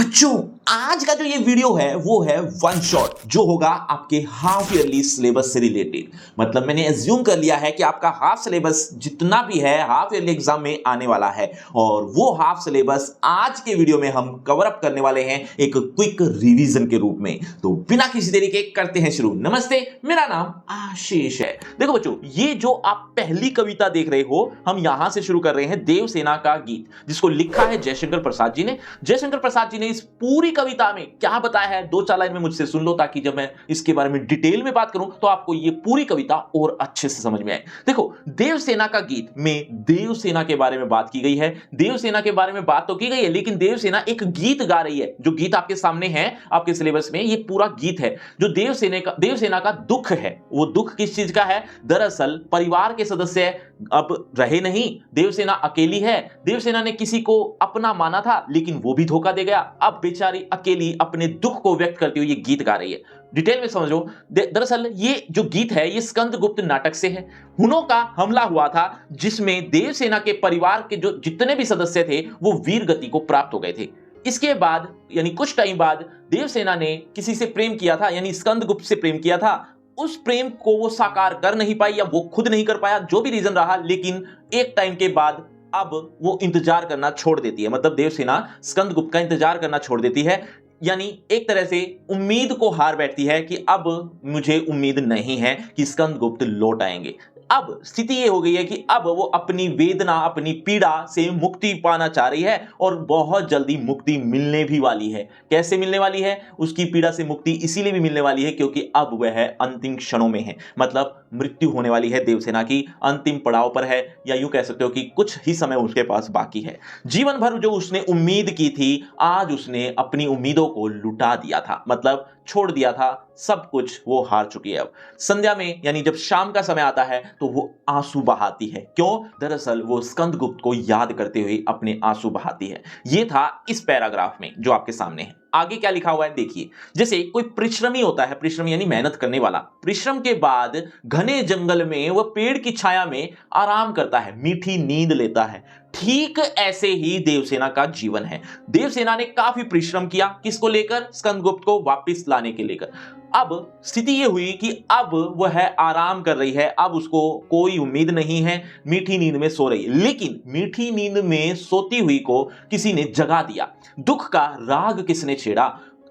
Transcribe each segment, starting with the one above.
बच्चों, आज का जो ये वीडियो है वो है वन शॉट जो होगा आपके हाफ ईयरली सिलेबस से रिलेटेड। मतलब मैंने एज्यूम कर लिया है कि आपका हाफ सिलेबस जितना भी है हाफ ईयरली एग्जाम में आने वाला है और वो हाफ सिलेबस आज के वीडियो में हम कवर अप करने वाले हैं एक क्विक रिवीजन के रूप में। तो बिना किसी देरी के करते हैं शुरू। नमस्ते, मेरा नाम आशीष है। देखो बच्चों, ये जो आप पहली कविता देख रहे हो हम यहां से शुरू कर रहे हैं देवसेना का गीत, जिसको लिखा है जयशंकर प्रसाद जी ने। जयशंकर प्रसाद जी ने इस पूरी कविता में क्या बताया है, दो चार लाइन में मुझसे सुन लो ताकि जब मैं इसके बारे में डिटेल में बात करूं तो आपको ये पूरी कविता और अच्छे से समझ में आए। देखो, देवसेना का गीत में देवसेना के बारे में बात की गई है। देवसेना के बारे में बात तो की गई है, लेकिन देवसेना एक गीत गा रही है। जो गीत आपके सामने है आपके सिलेबस में, ये पूरा गीत है जो देवसेना का दुख है। वो दुख किस चीज का है? दरअसल परिवार के सदस्य अब रहे नहीं, देवसेना अकेली है। देवसेना ने किसी को अपना माना था लेकिन वो भी धोखा दे गया। अब बेचारी अकेली अपने दुख को व्यक्त करते हुए ये गीत गा रही है। डिटेल में समझो। दरअसल ये जो गीत है ये स्कंदगुप्त नाटक से है। हुनों का हमला हुआ था जिसमें देवसेना के परिवार के जो जितने भी सदस्य थे वो वीर गति को प्राप्त हो गए थे। इसके बाद यानी कुछ टाइम बाद देवसेना ने किसी से प्रेम किया था, यानी स्कंदगुप्त से प्रेम किया था। उस प्रेम को वो साकार कर नहीं पाई या वो खुद नहीं कर पाया, जो भी रीजन रहा, लेकिन एक टाइम के बाद अब वो इंतजार करना छोड़ देती है। मतलब देवसेना स्कंदगुप्त का इंतजार करना छोड़ देती है, यानी एक तरह से उम्मीद को हार बैठती है कि अब मुझे उम्मीद नहीं है कि स्कंदगुप्त लौट आएंगे। अब स्थिति ये हो गई है कि अब वो अपनी वेदना, अपनी पीड़ा से मुक्ति पाना चाह रही है और बहुत जल्दी मुक्ति मिलने भी वाली है। कैसे मिलने वाली है? उसकी पीड़ा से मुक्ति इसीलिए भी मिलने वाली है क्योंकि अब वह अंतिम क्षणों में है। मतलब मृत्यु होने वाली है, देवसेना की अंतिम पड़ाव पर है, या यूं कह सकते हो कि कुछ ही समय उसके पास बाकी है। जीवन भर जो उसने उम्मीद की थी, आज उसने अपनी उम्मीदों को लुटा दिया था, मतलब छोड़ दिया था। सब कुछ वो हार चुकी है। अब संध्या में यानी जब शाम का समय आता है तो वो आंसू बहाती है। क्यों? दरअसल वो स्कंदगुप्त को याद करते हुए अपने आंसू बहाती है। ये था इस पैराग्राफ में जो आपके सामने है। आगे क्या लिखा हुआ है देखिए। जैसे कोई परिश्रमी होता है, परिश्रमी यानी मेहनत करने वाला, परिश्रम के बाद घने जंगल में वह पेड़ की छाया में आराम करता है, मीठी नींद लेता है। ठीक ऐसे ही देवसेना का जीवन है। देवसेना ने काफी परिश्रम किया, किसको लेकर? स्कंदगुप्त को वापस लाने के लेकर। अब स्थिति यह हुई कि अब वह आराम कर रही है, अब उसको कोई उम्मीद नहीं है, मीठी नींद में सो रही है। लेकिन मीठी नींद में सोती हुई को किसी ने जगा दिया। दुख का राग किसने छेड़ा?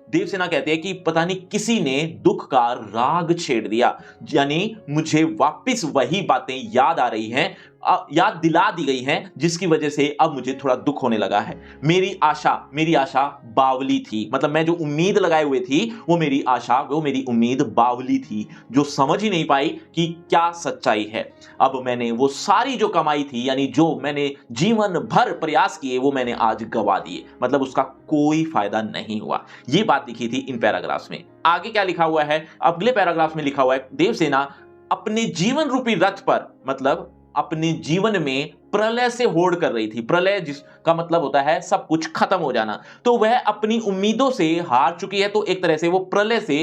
देवसेना कहते हैं कि पता नहीं किसी ने दुख का राग छेड़ दिया, यानी मुझे वापस वही बातें याद आ रही हैं, याद दिला दी गई हैं, जिसकी वजह से अब मुझे थोड़ा दुख होने लगा है। मेरी आशा बावली थी। मतलब मैं जो उम्मीद लगाए हुए थी वो मेरी आशा, वो मेरी उम्मीद बावली थी, जो समझ ही नहीं पाई कि क्या सच्चाई है। अब मैंने वो सारी जो कमाई थी, यानी जो मैंने जीवन भर प्रयास किए, वो मैंने आज गवा दिए। मतलब उसका कोई फायदा नहीं हुआ। ये बात लिखी थी इन पैराग्राफ्स में। आगे क्या लिखा हुआ है? अगले पैराग्राफ में लिखा हुआ है देवसेना अपने जीवन रूपी रथ पर, मतलब अपने जीवन में प्रलय से होड़ कर रही थी। प्रलय जिसका मतलब होता है सब कुछ खत्म हो जाना, तो वह अपनी उम्मीदों से हार चुकी है। तो एक तरह से वो प्रलय से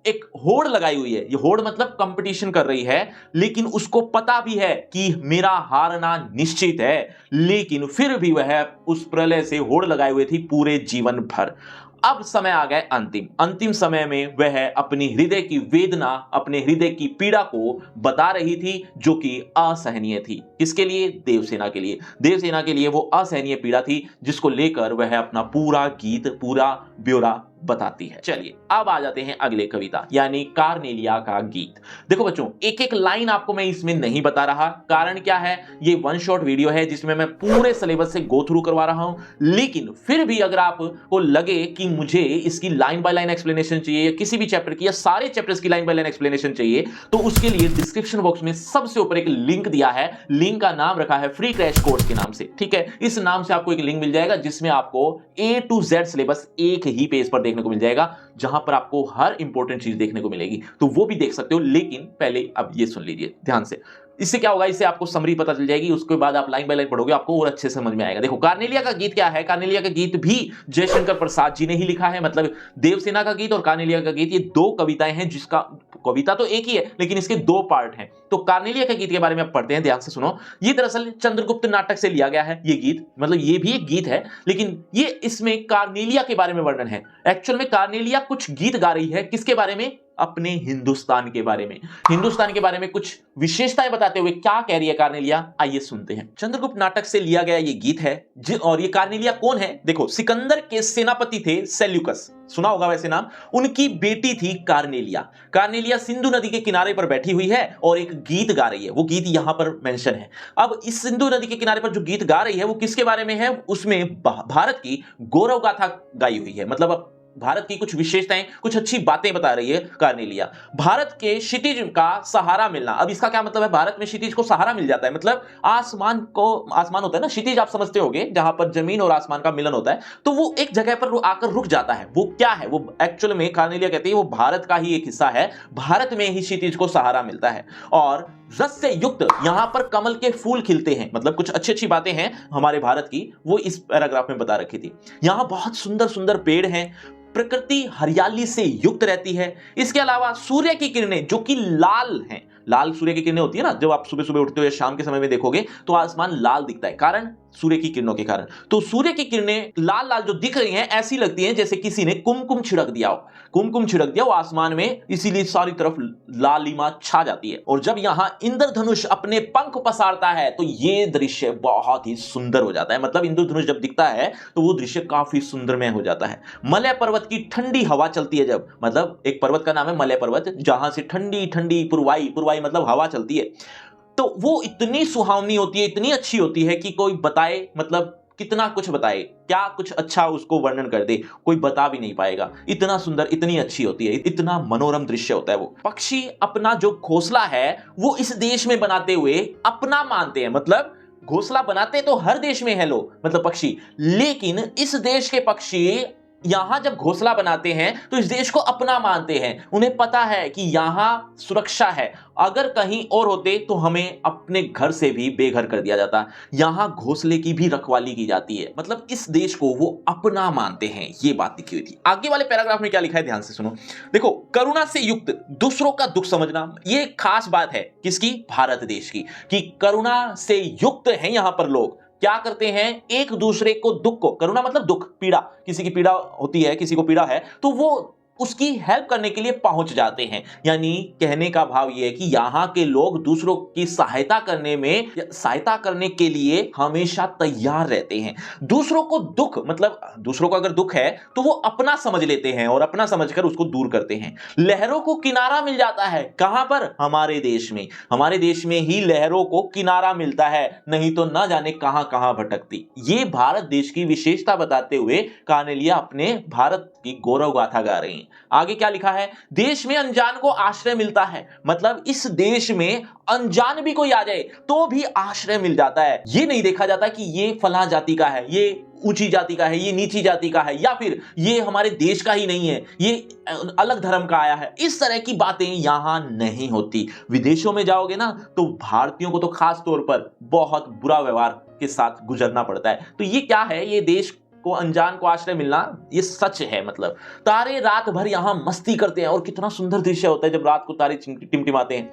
एक होड़ लगाई हुई है। ये होड़ मतलब कंपटीशन कर रही है, लेकिन उसको पता भी है कि मेरा हारना निश्चित है, लेकिन फिर भी वह उस प्रलय से होड़ लगाए हुए थी पूरे जीवन भर। अब समय आ गया अंतिम समय में वह अपनी हृदय की वेदना, अपने हृदय की पीड़ा को बता रही थी, जो कि असहनीय थी। किसके लिए? देवसेना के लिए। देवसेना के लिए वो असहनीय पीड़ा थी जिसको लेकर वह अपना पूरा गीत, पूरा ब्यौरा बताती है। चलिए अब आ जाते हैं अगले कविता, यानी कार्नेलिया का गीत। देखो बच्चों, एक एक लाइन आपको मैं इसमें नहीं बता रहा। कारण क्या है? ये वन शॉट वीडियो है जिसमें मैं पूरे सिलेबस से गो थ्रू करवा रहा हूं, लेकिन फिर भी अगर आपको लगे कि मुझे इसकी लाइन बाय लाइन एक्सप्लेनेशन चाहिए, या किसी भी चैप्टर की या सारे चैप्टर्स की लाइन बाय लाइन एक्सप्लेनेशन चाहिए, तो उसके लिए डिस्क्रिप्शन बॉक्स में सबसे ऊपर एक लिंक दिया है। लिंक का नाम रखा है फ्री क्रैश कोर्स के नाम से। ठीक है, इस नाम से आपको एक लिंक मिल जाएगा जिसमें आपको A to Z सिलेबस एक ही पेज पर देखने को मिल जाएगा, जहां पर आपको हर इंपॉर्टेंट चीज देखने को मिलेगी। तो वो भी देख सकते हो, लेकिन पहले अब ये सुन लीजिए ध्यान से। इससे क्या होगा, इससे आपको समरी पता चल जाएगी, उसके बाद आप लाइन बाय लाइन पढ़ोगे, आपको और अच्छे से समझ में आएगा। देखो कार्नेलिया का गीत क्या है, कार्नेलिया का गीत भी जयशंकर प्रसाद जी ने ही लिखा है। मतलब देवसेना का गीत और कार्नेलिया का गीत, ये दो कविताएं हैं, जिसका कविता तो एक ही है लेकिन इसके दो पार्ट हैं। तो कार्नेलिया के गीत के बारे में आप पढ़ते हैं, ध्यान से सुनो। ये दरअसल चंद्रगुप्त नाटक से लिया गया है ये गीत, मतलब ये भी एक गीत है लेकिन ये इसमें कार्नेलिया के बारे में वर्णन है। एक्चुअल में कार्नेलिया कुछ गीत गा रही है, किसके बारे में, अपने हिंदुस्तान के बारे में, हिंदुस्तान के बारे में कुछ विशेषताएं बताते हुए क्या कह रही है कार्नेलिया, आइए सुनते हैं। चंद्रगुप्त नाटक से लिया गया ये गीत है और ये कार्नेलिया कौन है, देखो सिकंदर के सेनापति थे सेल्यूकस, सुना होगा वैसे नाम, उनकी बेटी थी कार्नेलिया। कार्नेलिया सिंधु नदी के किनारे पर बैठी हुई है और एक गीत गा रही है, वो गीत यहां पर मेंशन है। अब इस सिंधु नदी के किनारे पर जो गीत गा रही है वो किसके बारे में है, उसमें भारत की गौरव गाथा गाई हुई है, मतलब भारत की कुछ विशेषताएं, कुछ अच्छी बातें बता रही है कार्नेलिया। भारत के क्षितिज का सहारा मिलना, अब इसका क्या मतलब है, भारत में क्षितिज को सहारा मिल जाता है, मतलब आसमान होता है ना, क्षितिज आप समझते होंगे जहां पर जमीन और आसमान का मिलन होता है, तो वो एक जगह पर आकर रुक जाता है। वो क्या है, वो एक्चुअल में कार्नेलिया कहती है वो भारत का ही एक हिस्सा है, भारत में ही क्षितिज को सहारा मिलता है। और रस से युक्त यहां पर कमल के फूल खिलते हैं, मतलब कुछ अच्छी अच्छी बातें हैं हमारे भारत की, वो इस पैराग्राफ में बता रखी थी। यहां बहुत सुंदर सुंदर पेड़ हैं, प्रकृति हरियाली से युक्त रहती है। इसके अलावा सूर्य की किरणें जो कि लाल हैं, लाल सूर्य की किरणें होती है ना, जब आप सुबह सुबह उठते हो या शाम के समय में देखोगे तो आसमान लाल दिखता है, कारण सूर्य की किरणों के कारण। तो सूर्य की किरणें लाल लाल जो दिख रही हैं ऐसी लगती हैं जैसे किसी ने कुमकुम छिड़क दिया हो, कुमकुम छिड़क दिया हो आसमान में, इसीलिए सारी तरफ लालिमा छा जाती है। और जब यहां इंद्रधनुष अपने पंख पसारता है तो यह दृश्य बहुत ही सुंदर हो जाता है, मतलब इंद्रधनुष जब दिखता है तो वो दृश्य काफी सुंदरमय हो जाता है। मलय पर्वत की ठंडी हवा चलती है जब, मतलब एक पर्वत का नाम है मलय पर्वत, जहां से ठंडी ठंडी पुरवाई मतलब हवा चलती है, तो वो इतनी सुहावनी होती है, इतनी अच्छी होती है कि कोई बताए, मतलब कितना कुछ बताए, क्या कुछ अच्छा उसको वर्णन कर दे, कोई बता भी नहीं पाएगा, इतना सुंदर, इतनी अच्छी होती है, इतना मनोरम दृश्य होता है वो। पक्षी अपना जो घोंसला है वो इस देश में बनाते हुए अपना मानते हैं, मतलब घोंसला बनाते तो हर देश में है लोग, मतलब पक्षी, लेकिन इस देश के पक्षी यहां जब घोंसला बनाते हैं तो इस देश को अपना मानते हैं। उन्हें पता है कि यहां सुरक्षा है, अगर कहीं और होते तो हमें अपने घर से भी बेघर कर दिया जाता, यहां घोंसले की भी रखवाली की जाती है, मतलब इस देश को वो अपना मानते हैं। ये बात लिखी हुई थी। आगे वाले पैराग्राफ में क्या लिखा है ध्यान से सुनो। देखो, करुणा से युक्त दूसरों का दुख समझना, ये खास बात है किसकी, भारत देश की, कि करुणा से युक्त है यहां पर लोग, क्या करते हैं, एक दूसरे को दुख को, करुणा मतलब दुख, पीड़ा, किसी की पीड़ा होती है, किसी को पीड़ा है तो वो उसकी हेल्प करने के लिए पहुंच जाते हैं। यानी कहने का भाव यह है कि यहां के लोग दूसरों की सहायता करने में, सहायता करने के लिए हमेशा तैयार रहते हैं। दूसरों को दुख, मतलब दूसरों को अगर दुख है तो वो अपना समझ लेते हैं और अपना समझकर उसको दूर करते हैं। लहरों को किनारा मिल जाता है, कहां पर, हमारे देश में, हमारे देश में ही लहरों को किनारा मिलता है, नहीं तो ना जाने कहां कहां भटकती। ये भारत देश की विशेषता बताते हुए कार्नेलिया अपने भारत की गौरव गाथा गा रही हैं। आगे क्या लिखा है, देश में अनजान को आश्रय मिलता है, मतलब इस देश में अनजान भी कोई आ जाए तो भी आश्रय मिल जाता है। ये नहीं देखा जाता कि ये फला जाति का है, ये ऊंची जाति का है, ये नीची जाति का है, या फिर ये हमारे देश का ही नहीं है, ये अलग धर्म का आया है। इस तरह की बातें यहां नहीं होती। विदेशों में जाओगे ना तो भारतीयों को तो खास तौर पर बहुत बुरा व्यवहार के साथ गुजरना पड़ता है। तो ये क्या है, ये देश को अनजान को आश्रय मिलना ये सच है। मतलब तारे रात भर यहां मस्ती करते हैं और कितना सुंदर दृश्य होता है जब रात को तारे टिमटिमाते हैं।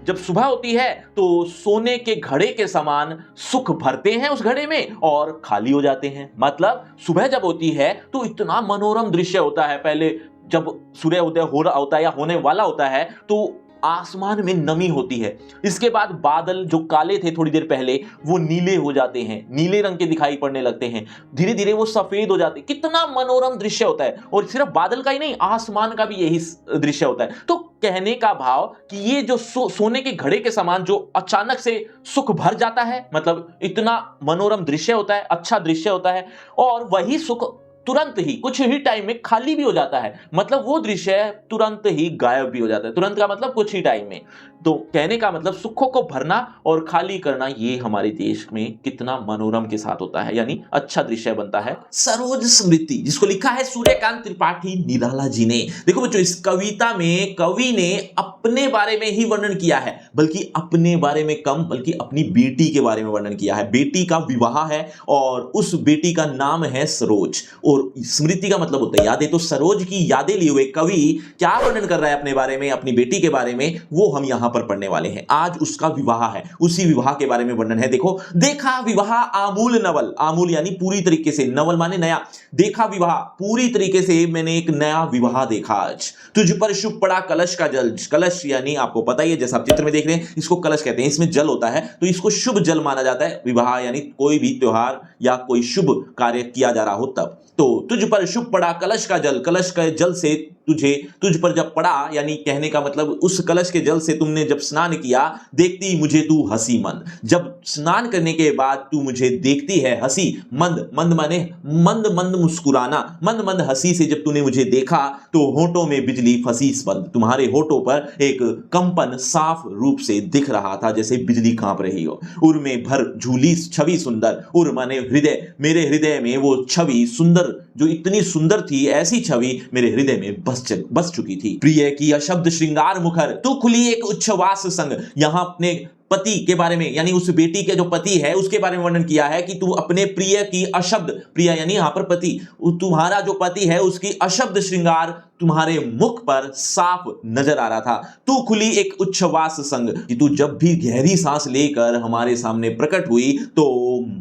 जब सुबह होती है तो सोने के घड़े के समान सुख भरते हैं उस घड़े में और खाली हो जाते हैं। मतलब सुबह जब होती है तो इतना मनोरम दृश्य होता है। पहले जब सूर्योदय हो रहा होता है या होने वाला होता है तो आसमान में नमी होती है, इसके बाद बादल जो काले थे थोड़ी देर पहले वो नीले हो जाते हैं, नीले रंग के दिखाई पड़ने लगते हैं, धीरे धीरे वो सफेद हो जाते हैं। कितना मनोरम दृश्य होता है। और सिर्फ बादल का ही नहीं, आसमान का भी यही दृश्य होता है। तो कहने का भाव कि ये जो सोने के घड़े के समान जो अचानक से सुख भर जाता है, मतलब इतना मनोरम दृश्य होता है, अच्छा दृश्य होता है, और वही सुख तुरंत ही कुछ ही टाइम में खाली भी हो जाता है। मतलब वो दृश्य तुरंत ही गायब भी हो जाता है। तुरंत का मतलब कुछ ही टाइम में। तो कहने का मतलब सुखों को भरना और खाली करना, ये हमारे देश में कितना मनोरम के साथ होता है, यानी अच्छा दृश्य बनता है। सरोज स्मृति, जिसको लिखा है सूर्यकांत त्रिपाठी निराला जी ने। देखो बच्चों, इस कविता में कवि ने अपने बारे में ही वर्णन किया है, बल्कि अपने बारे में कम, बल्कि अपनी बेटी के बारे में वर्णन किया है। बेटी का विवाह है और उस बेटी का नाम है सरोज, और स्मृति का मतलब होता है यादें। तो सरोज की यादें लिए हुए कवि क्या वर्णन कर रहा है अपने बारे में, अपनी बेटी के बारे में, वो हम यहां पर पढ़ने वाले हैं। आज उसका विवाह है, उसी विवाह के बारे में वर्णन है। देखो, देखा विवाह आमूल नवल, आमूल यानी पूरी तरीके से, नवल माने नया। देखा विवाह, पूरी तरीके से मैंने एक नया विवाह देखा आज। तुझ पर शुभ पड़ा कलश का जल, कलश यानी आपको पता ही है, जैसा आप चित्र में देख रहे हैं, इसको कलश कहते हैं, इसमें जल होता है, तो इसको शुभ जल माना जाता है। विवाह यानी कोई भी त्योहार या कोई शुभ कार्य किया जा रहा हो तब। तो तुझ पर शुभ पड़ा कलश का जल, कलश के जल से तुझ पर जब पड़ा, यानी कहने का मतलब उस कलश के जल से तुमने जब स्नान किया, देखती मुझे तू हंसी मंद। जब स्नान करने के बाद तू मुझे देखती है हंसी मंद, मंद माने मंद मंद मुस्कुराना, मंद मंद हंसी से जब तूने मुझे देखा तो होठों में बिजली फंसी स्पंद, तुम्हारे होठों पर एक कंपन साफ रूप से दिख रहा था, जैसे बिजली कांप रही हो। उर में भर झूली छवि सुंदर, उर माने हृदय, मेरे हृदय में वो छवि सुंदर, जो इतनी सुंदर थी, ऐसी छवि मेरे हृदय में बस चुकी थी। प्रिय की अशब्द श्रृंगार मुखर, तू खुली एक उच्छ्वास संग। यहां अपने पति के बारे में, यानी उस बेटी के जो पति है उसके बारे में वर्णन किया है कि तू अपने प्रिय की अशब्द, प्रिय यानी यहां पर पति, तुम्हारा जो पति है उसकी अशब्द श्रृंगार तुम्हारे मुख पर साफ नजर आ रहा था। तू खुली एक उच्छ्वास संग, कि तू जब भी गहरी सांस लेकर हमारे सामने प्रकट हुई तो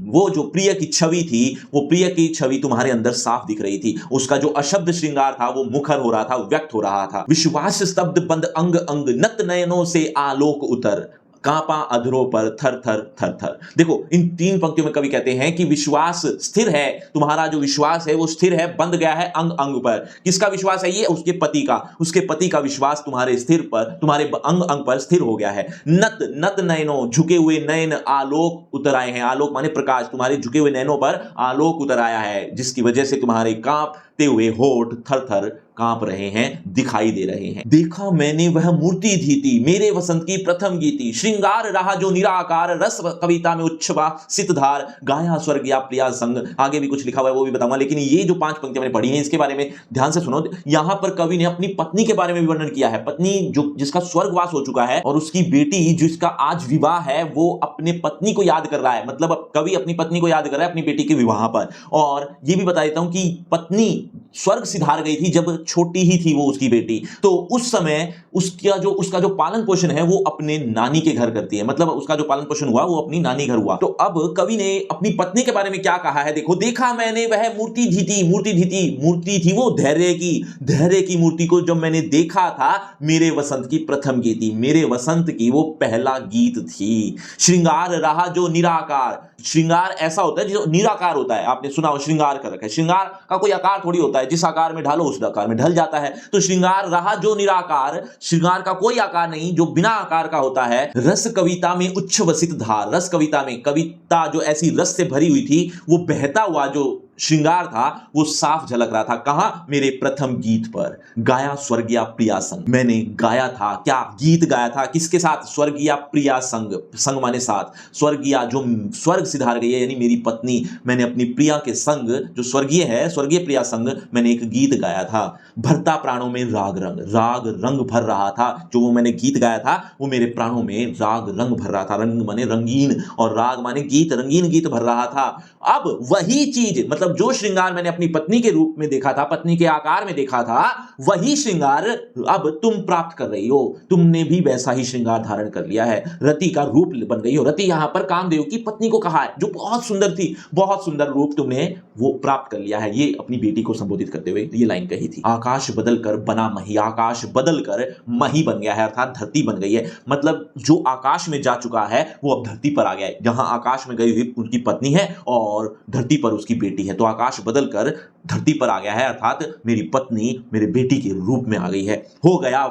वो जो प्रिय की छवि थी, वो प्रिय की छवि तुम्हारे अंदर साफ दिख रही थी। उसका जो अशब्द श्रृंगार था वो मुखर हो रहा था, व्यक्त हो रहा था। विश्वास स्तब्ध बंद अंग अंग, नत नयनों से आलोक उतर, कांपा अधरों पर थर थर थर थर। देखो, इन तीन पंक्तियों में कवि कहते हैं कि विश्वास स्थिर है, तुम्हारा जो विश्वास है वो स्थिर है, बंध गया है अंग अंग पर। किसका विश्वास है ये? उसके पति का। उसके पति का विश्वास तुम्हारे स्थिर पर, तुम्हारे अंग अंग पर स्थिर हो गया है। नत नत नयनों, झुके हुए नयन, आलोक उतर आए हैं। आलोक माने प्रकाश, तुम्हारे झुके हुए नयनों पर आलोक उतर आया है, जिसकी वजह से तुम्हारे कांपते हुए होठ थर थर कांप रहे हैं, दिखाई दे रहे हैं। देखा मैंने वह मूर्ति धीती, मेरे वसंत की प्रथम गीति, श्रृंगार रहा जो निराकार, रस कविता में उच्छ्वासित धार, गाया स्वर्गीय प्रिया संग। आगे भी कुछ लिखा हुआ है वो भी बताऊंगा, लेकिन ये जो 5 पंक्तियां मैंने पढ़ी हैं इसके बारे में ध्यान से सुनो। यहां पर कवि ने अपनी पत्नी के बारे में भी वर्णन किया है। पत्नी जो जिसका स्वर्गवास हो चुका है, और उसकी बेटी जिसका आज विवाह है, वो अपने पत्नी को याद कर रहा है। मतलब कवि अपनी पत्नी को याद कर रहा है अपनी बेटी के विवाह पर। और ये भी बता देता हूं कि पत्नी स्वर्ग सिधार गई थी जब छोटी ही थी वो उसकी बेटी, तो उस समय उसका जो पालन पोषण है वो अपने नानी के घर करती है। मतलब उसका जो पालन पोषण हुआ वो अपनी नानी घर हुआ। तो अब कवि ने अपनी पत्नी के बारे में क्या कहा है, देखो। देखा मैंने वह मूर्ति धीती, मूर्ति थी वो धैर्य की मूर्ति को जब मैंने देखा था, मेरे वसंत की प्रथम गीति, मेरे वसंत की वो पहला गीत थी। श्रृंगार रहा जो निराकार, श्रृंगार ऐसा होता है जो निराकार होता है, आपने सुना हो श्रृंगार कर रखा है। श्रृंगार का कोई आकार थोड़ी होता है, जिस आकार में ढालो उस आकार में ढल जाता है। तो श्रृंगार रहा जो निराकार, श्रृंगार का कोई आकार नहीं, जो बिना आकार का होता है। रस कविता में उच्छ्वसित धार, रस कविता में, कविता जो ऐसी रस से भरी हुई थी, वो बहता हुआ जो श्रृंगार था वो साफ झलक रहा था। कहां? मेरे प्रथम गीत पर। गाया स्वर्गीय प्रिया संग, मैंने गाया था, क्या गीत गाया था, किसके साथ? स्वर्गीय प्रिया संग, संग माने साथ, स्वर्गीय जो स्वर्ग सिधार गई है यानी मेरी पत्नी, मैंने अपनी प्रिया के संग, जो स्वर्गीय है, स्वर्गीय प्रिया संग मैंने एक गीत गाया था। भरता प्राणों में राग रंग भर रहा था। जो वो मैंने गीत गाया था वो मेरे प्राणों में राग रंग भर रहा था। रंग माने रंगीन और राग माने गीत, रंगीन गीत भर रहा था। अब वही चीज, मतलब जो श्रृंगार मैंने अपनी पत्नी के रूप में देखा था, पत्नी के आकार में देखा था, वही श्रृंगार अब तुम प्राप्त कर रही हो। तुमने भी वैसा ही श्रृंगार धारण कर लिया है, रति का रूप बन गई हो। रति यहां पर कामदेव की पत्नी को कहा है, जो बहुत सुंदर थी, बहुत सुंदर रूप तुमने वो प्राप्त कर लिया है। ये अपनी बेटी को संबोधित करते हुए ये लाइन कही थी। आकाश बदलकर बना मही, आकाश बदलकर मही बन गया है, अर्थात धरती बन गई है। मतलब जो आकाश में जा चुका है वो अब धरती पर आ गया है। जहां आकाश में गई हुई उनकी पत्नी है और धरती पर उसकी बेटी है, तो आकाश बदलकर धरती पर आ गया है, अर्थात मेरी पत्नी मेरे बेटी के रूप में आ गई है। हो गया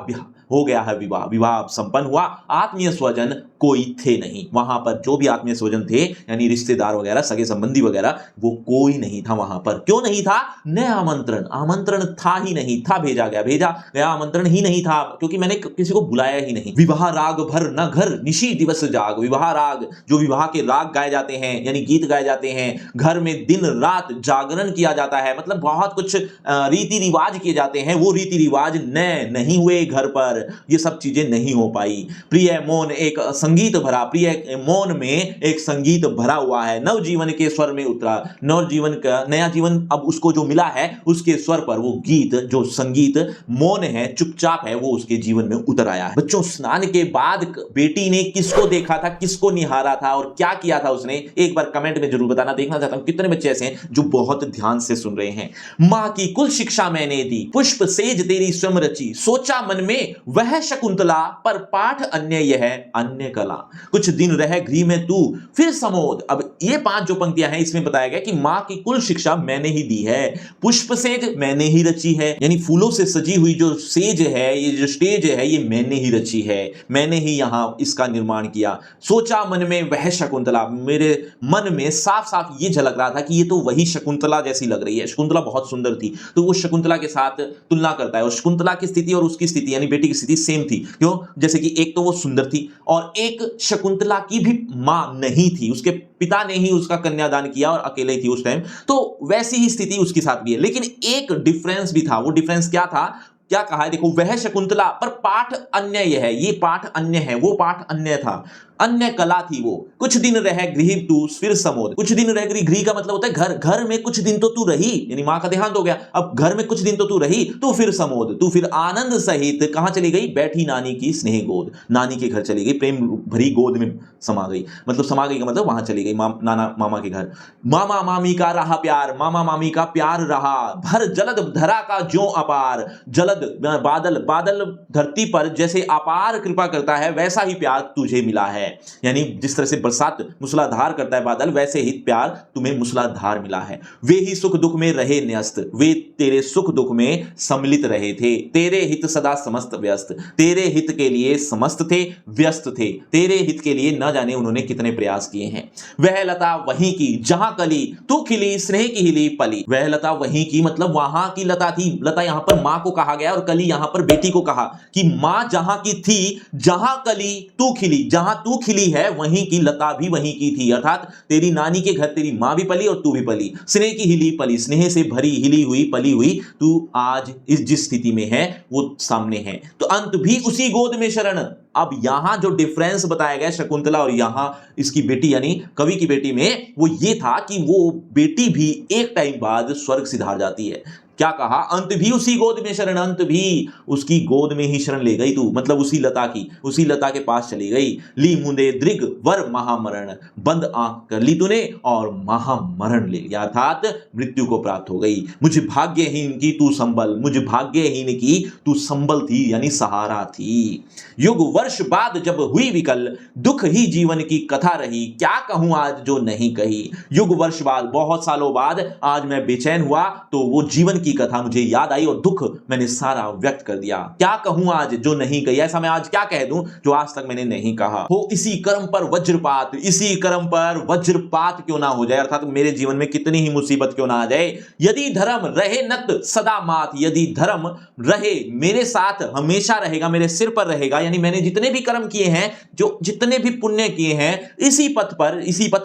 हो गया है विवाह, विवाह संपन्न हुआ, आत्मीय स्वजन कोई थे नहीं वहां पर, जो भी आत्मीय स्वजन थे यानी रिश्तेदार वगैरह, सगे संबंधी वगैरह, वो कोई नहीं था वहां पर। क्यों नहीं था? न आमंत्रण, आमंत्रण था ही नहीं, था भेजा गया आमंत्रण ही नहीं था, क्योंकि मैंने किसी को बुलाया ही नहीं। विवाह राग भर न घर निशी दिवस जाग, विवाह राग, जो विवाह के राग गाए जाते हैं यानी गीत गाए जाते हैं, घर में दिन रात जागरण किया जाता है, मतलब बहुत कुछ रीति रिवाज किए जाते हैं, वो रीति रिवाज नहीं हुए घर पर, ये सब चीजें नहीं हो पाई। प्रिय मौन एक संगीत भरा, प्रिय मौन में एक संगीत भरा हुआ है, नव जीवन के स्वर में उतरा, नव जीवन का नया जीवन अब उसको जो मिला है उसके स्वर पर वो गीत, जो संगीत मौन है, चुपचाप है, वो उसके जीवन में उतर आया है। बच्चों, स्नान के बाद बेटी ने किसको देखा था, किसको निहारा था और क्या किया था उसने, एक बार कमेंट में जरूर बताना। देखना चाहता हूं कितने बच्चे ऐसे हैं जो बहुत ध्यान से सुन रहे हैं। मां की कुल शिक्षा मैंने दी, पुष्प सेज तेरी स्वयं रची, सोचा मन में वह शकुंतला, पर पाठ अन्य यह अन्य कला, कुछ दिन रह गृह में तू फिर समोद। अब ये 5 जो पंक्तियां हैं इसमें बताया गया कि मां की कुल शिक्षा मैंने ही दी है, पुष्प सेज मैंने ही रची है, यानी फूलों से सजी हुई जो सेज है, ये जो स्टेज है, ये मैंने ही रची है, मैंने ही यहां इसका निर्माण किया। सोचा मन में वह शकुंतला, मेरे मन में साफ साफ ये झलक रहा था कि ये तो वही शकुंतला जैसी लग रही है, शकुंतला बहुत सुंदर थी, तो वो शकुंतला के साथ तुलना करता है, और शकुंतला की स्थिति और उसकी स्थिति यानी बेटी की स्थिति सेम थी। क्यों? जैसे कि एक तो वो सुंदर थी और एक शकुंतला की भी मां नहीं थी, उसके पिता ने ही उसका कन्यादान किया और अकेले थी उस टाइम, तो वैसी ही स्थिति उसके साथ भी है। लेकिन एक डिफरेंस भी था, वो डिफरेंस क्या था? क्या कहा है देखो, वह शकुंतला पर पाठ अन्य है, ये पाठ अन्य है, वो पाठ अन्य था, अन्य कला थी वो। कुछ दिन रह गृह तू फिर समोद, कुछ दिन रह गृह का मतलब होता है घर, घर में कुछ दिन तो तू रही, यानी मां का देहांत हो गया, अब घर में कुछ दिन तो तू रही, तू फिर समोद, तू फिर आनंद सहित कहां चली गई? बैठी नानी की स्नेह गोद, नानी के घर चली गई, प्रेम भरी गोद में समा गई, मतलब समा गई का मतलब वहां चली गई, नाना मामा के घर। मामा मामी का रहा प्यार, मामा मामी का प्यार रहा, भर जलद धरा का ज्यों अपार, जलद बादल, बादल धरती पर जैसे अपार कृपा करता है वैसा ही प्यार तुझे मिला है, यानी जिस तरह से बरसात मूसलाधार करता है बादल, वैसे ही प्यार तुम्हें मूसलाधार मिला है। वे ही सुख दुख में रहे न्यस्त, वे तेरे सुख दुख में सम्मिलित रहे थे, तेरे हित सदा समस्त व्यस्त, तेरे हित के लिए समस्त थे, व्यस्त थे, तेरे हित के लिए न जाने उन्होंने कितने प्रयास किए हैं। वह लता वहीं की जहां कली तू खिली, स्नेह की हिली पली, वह लता वहीं की मतलब वहां की लता थी, लता यहां पर मां को कहा गया और कली यहां पर बेटी को कहा कि मां जहां की थी, जहां कली तू खिली, जहां तू खिली है वहीं की लता भी वहीं की थी, अर्थात तेरी नानी के घर तेरी मां भी पली और तू भी पली, स्नेह की हिली पली, स्नेह से भरी हिली हुई पली हुई तू आज इस जिस स्थिति में है वो सामने है, तो अंत भी उसी गोद में शरण। अब यहां जो डिफरेंस बताया गया शकुंतला और यहां इसकी बेटी यानी कवि की बेटी में, वो ये था कि वो बेटी भी एक टाइम बाद स्वर्ग सिधार जाती है। क्या कहा? अंत भी उसी गोद में शरण, अंत भी उसकी गोद में ही शरण ले गई तू, मतलब उसी लता के पास चली गई। ली मुंदे दृग वर महामरण, बंद आंख कर ली तूने और महामरण ले लिया, अर्थात मृत्यु को प्राप्त हो गई। मुझे भाग्यहीन की तू संबल, मुझे भाग्यहीन की तू संबल थी यानी सहारा थी। युग वर्ष बाद जब हुई विकल, दुख ही जीवन की कथा रही, क्या कहूं आज जो नहीं कही। युग वर्ष बाद, बहुत सालों बाद आज मैं बेचैन हुआ तो वो जीवन की कथा मुझे याद आई और दुख मैंने सारा व्यक्त कर दिया। क्या कहूं आज जो नहीं कही, ऐसा मैं आज क्या कह दूं जो आज तक मैंने नहीं कहा। हो इसी कर्म पर वज्रपात, इसी कर्म पर वज्रपात क्यों ना हो जाए, अर्थात मेरे जीवन में कितनी ही मुसीबत क्यों ना आ जाए। यदि धर्म रहे नत सदा मात, यदि धर्म रहे मेरे साथ हमेशा रहेगा, मेरे सिर पर रहेगा, यानी मैंने जितने भी कर्म किए हैं, जो जितने भी पुण्य किए हैं, इसी पथ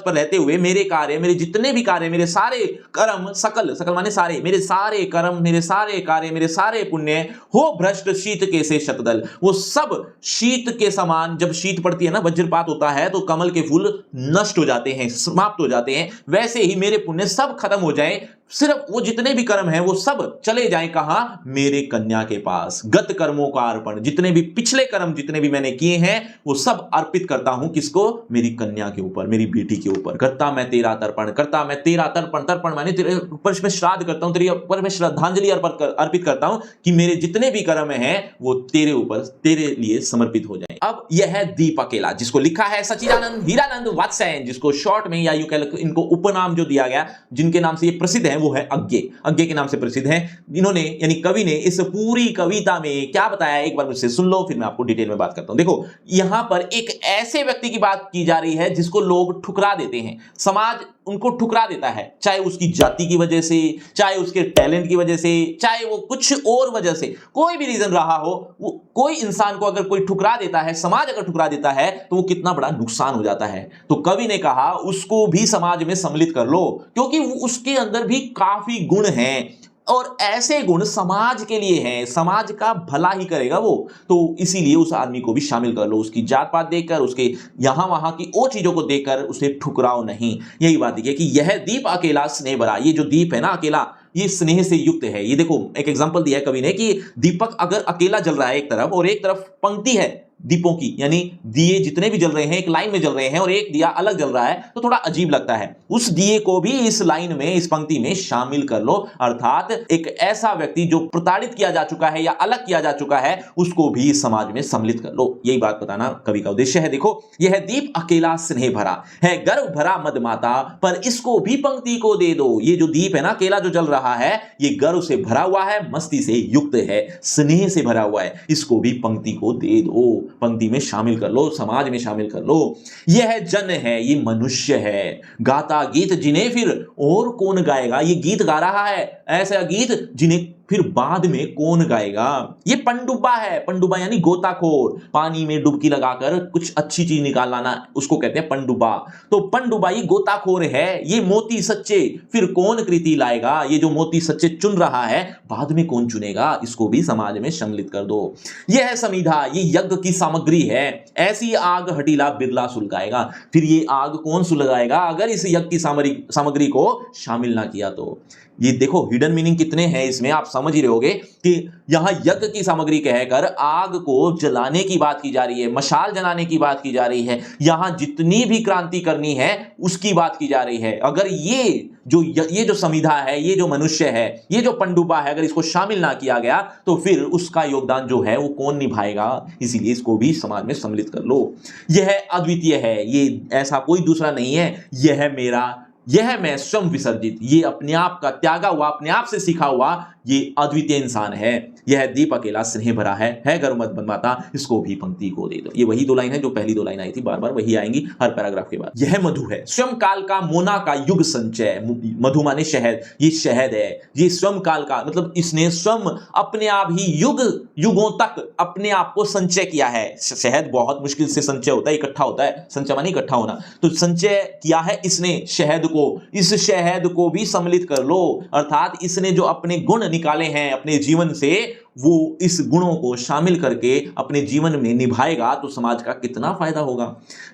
पर रहते हुए मेरे कार्य, मेरे जितने भी कार्य, मेरे सारे कर्म, सकल माने सारे, मेरे सारे कर्म, मेरे सारे कार्य, मेरे सारे पुण्य हो भ्रष्ट शीत के से शतदल, वो सब शीत के समान, जब शीत पड़ती है ना, वज्रपात होता है तो कमल के फूल नष्ट हो जाते हैं, समाप्त हो जाते हैं, वैसे ही मेरे पुण्य सब खत्म हो जाएं, सिर्फ वो जितने भी कर्म हैं वो सब चले जाएं कहां? मेरे कन्या के पास। गत कर्मों का अर्पण, जितने भी पिछले कर्म जितने भी मैंने किए हैं वो सब अर्पित करता हूं किसको? मेरी कन्या के ऊपर, मेरी बेटी के ऊपर। करता मैं तेरा तर्पण, करता मैं तेरा तर्पण, तर्पण माने तेरे ऊपर मैं श्राद्ध करता हूं, तेरे ऊपर मैं श्रद्धांजलि अर्पित करता हूं कि मेरे जितने भी कर्म हैं वो तेरे ऊपर, तेरे लिए समर्पित हो जाएं। अब यह है दीप अकेला, जिसको लिखा है सच्चिदानंद हीरानंद वात्स्यायन, जिसको शॉर्ट में या यूं कह इनको उपनाम जो दिया गया, जिनके नाम से ये प्रसिद्ध है, वो है अज्ञे। अज्ञे के नाम से प्रसिद्ध हैं। इन्होंने यानी कवि ने इस पूरी कविता में क्या बताया, एक बार मुझसे सुन लो, फिर मैं आपको डिटेल में बात करता हूं। देखो, यहां पर एक ऐसे व्यक्ति की बात की जा रही है जिसको लोग ठुकरा देते हैं, समाज उनको ठुकरा देता है, चाहे उसकी जाति की वजह से, चाहे उसके टैलेंट की वजह से, चाहे वो कुछ और वजह से, कोई भी रीजन रहा हो, वो कोई इंसान को अगर कोई ठुकरा देता है, समाज अगर ठुकरा देता है, तो वो कितना बड़ा नुकसान हो जाता है। तो कवि ने कहा उसको भी समाज में सम्मिलित कर लो, क्योंकि उसके अंदर भी काफी गुण हैं और ऐसे गुण समाज के लिए हैं, समाज का भला ही करेगा वो। तो इसीलिए उस आदमी को भी शामिल कर लो, उसकी जात पात देखकर, उसके यहां वहां की और चीजों को देखकर उसे ठुकराओ नहीं। यही बात है कि यह दीप अकेला स्नेह भरा, ये जो दीप है ना अकेला, ये स्नेह से युक्त है। ये देखो एक एग्जांपल दिया है कवि ने कि दीपक अगर अकेला जल रहा है एक तरफ, और एक तरफ पंक्ति है दीपों की, यानी दिए जितने भी जल रहे हैं एक लाइन में जल रहे हैं और एक दिया अलग जल रहा है, तो थोड़ा अजीब लगता है। उस दिए को भी इस लाइन में, इस पंक्ति में शामिल कर लो। अर्थात एक ऐसा व्यक्ति जो प्रताड़ित किया जा चुका है या अलग किया जा चुका है, उसको भी समाज में सम्मिलित कर लो। यही बात बताना कवि का उद्देश्य है। देखो, यह दीप अकेला स्नेह भरा है, गर्व भरा मदमाता, पर इसको भी पंक्ति को दे दो। ये जो दीप है ना अकेला जो जल रहा है, ये गर्व से भरा हुआ है, मस्ती से युक्त है, स्नेह से भरा हुआ है, इसको भी पंक्ति को दे दो, पंक्ति में शामिल कर लो, समाज में शामिल कर लो। यह जन है, ये मनुष्य है, गाता गीत जिन्हें फिर और कौन गाएगा। ये गीत गा रहा है, ऐसा गीत जिन्हें फिर बाद में कौन गाएगा। ये पनडुब्बा है, पनडुब्बा यानी गोताखोर, पानी में डुबकी लगाकर कुछ अच्छी चीज निकाल लाना, उसको कहते हैं पनडुब्बा। तो पनडुब्बा ये गोताखोर है, ये मोती सच्चे फिर कौन कृति लाएगा। ये जो मोती सच्चे चुन रहा है, बाद में कौन चुनेगा, इसको भी समाज में सम्मिलित कर दो। यह है समिधा, ये यज्ञ की सामग्री है, ऐसी आग हठीला बिरला सुलगाएगा। फिर ये आग कौन सुलगाएगा अगर इस यज्ञ की सामग्री को शामिल ना किया तो। ये देखो हिडन मीनिंग कितने हैं इसमें, आप समझ ही रहे होगे कि यहां यज्ञ की सामग्री कहकर आग को जलाने की बात की जा रही है, मशाल जलाने की बात की जा रही है, यहां जितनी भी क्रांति करनी है उसकी बात की जा रही है। अगर ये जो समिधा है, ये जो मनुष्य है, ये जो पनडुब्बा है, अगर इसको शामिल ना किया गया तो फिर उसका योगदान जो है वो कौन निभाएगा। इसीलिए इसको भी समाज में सम्मिलित कर लो। यह अद्वितीय है, ये ऐसा कोई दूसरा नहीं है, यह मेरा, यह मैं स्वयं विसर्जित, ये अपने आप का त्यागा हुआ, अपने आप से सीखा हुआ ये अद्वितीय इंसान है। यह दीप अकेला स्नेह भरा है गर्व मत बनवाता, इसको भी पंक्ति को दे दो। ये वही दो लाइन है जो पहली दो लाइन आई थी, बार बार वही आएंगी हर पैराग्राफ के बाद। यह मधु है, स्वयं काल का मोना का युग संचय। मधु माने शहद, ये शहद है, ये स्वयं काल का, मतलब इसने स्वयं अपने आप ही युगों तक अपने आप को संचय किया है। शहद बहुत मुश्किल से संचय होता है, इकट्ठा होता है, संचय माने इकट्ठा होना, तो संचय किया है इसने शहद को। इस शहद को भी सम्मिलित कर लो, अर्थात इसने जो अपने गुण निकाले हैं अपने जीवन से, वो इस गुणों को शामिल करके अपने जीवन में निभाएगा तो समाज का कितना फायदा होगा।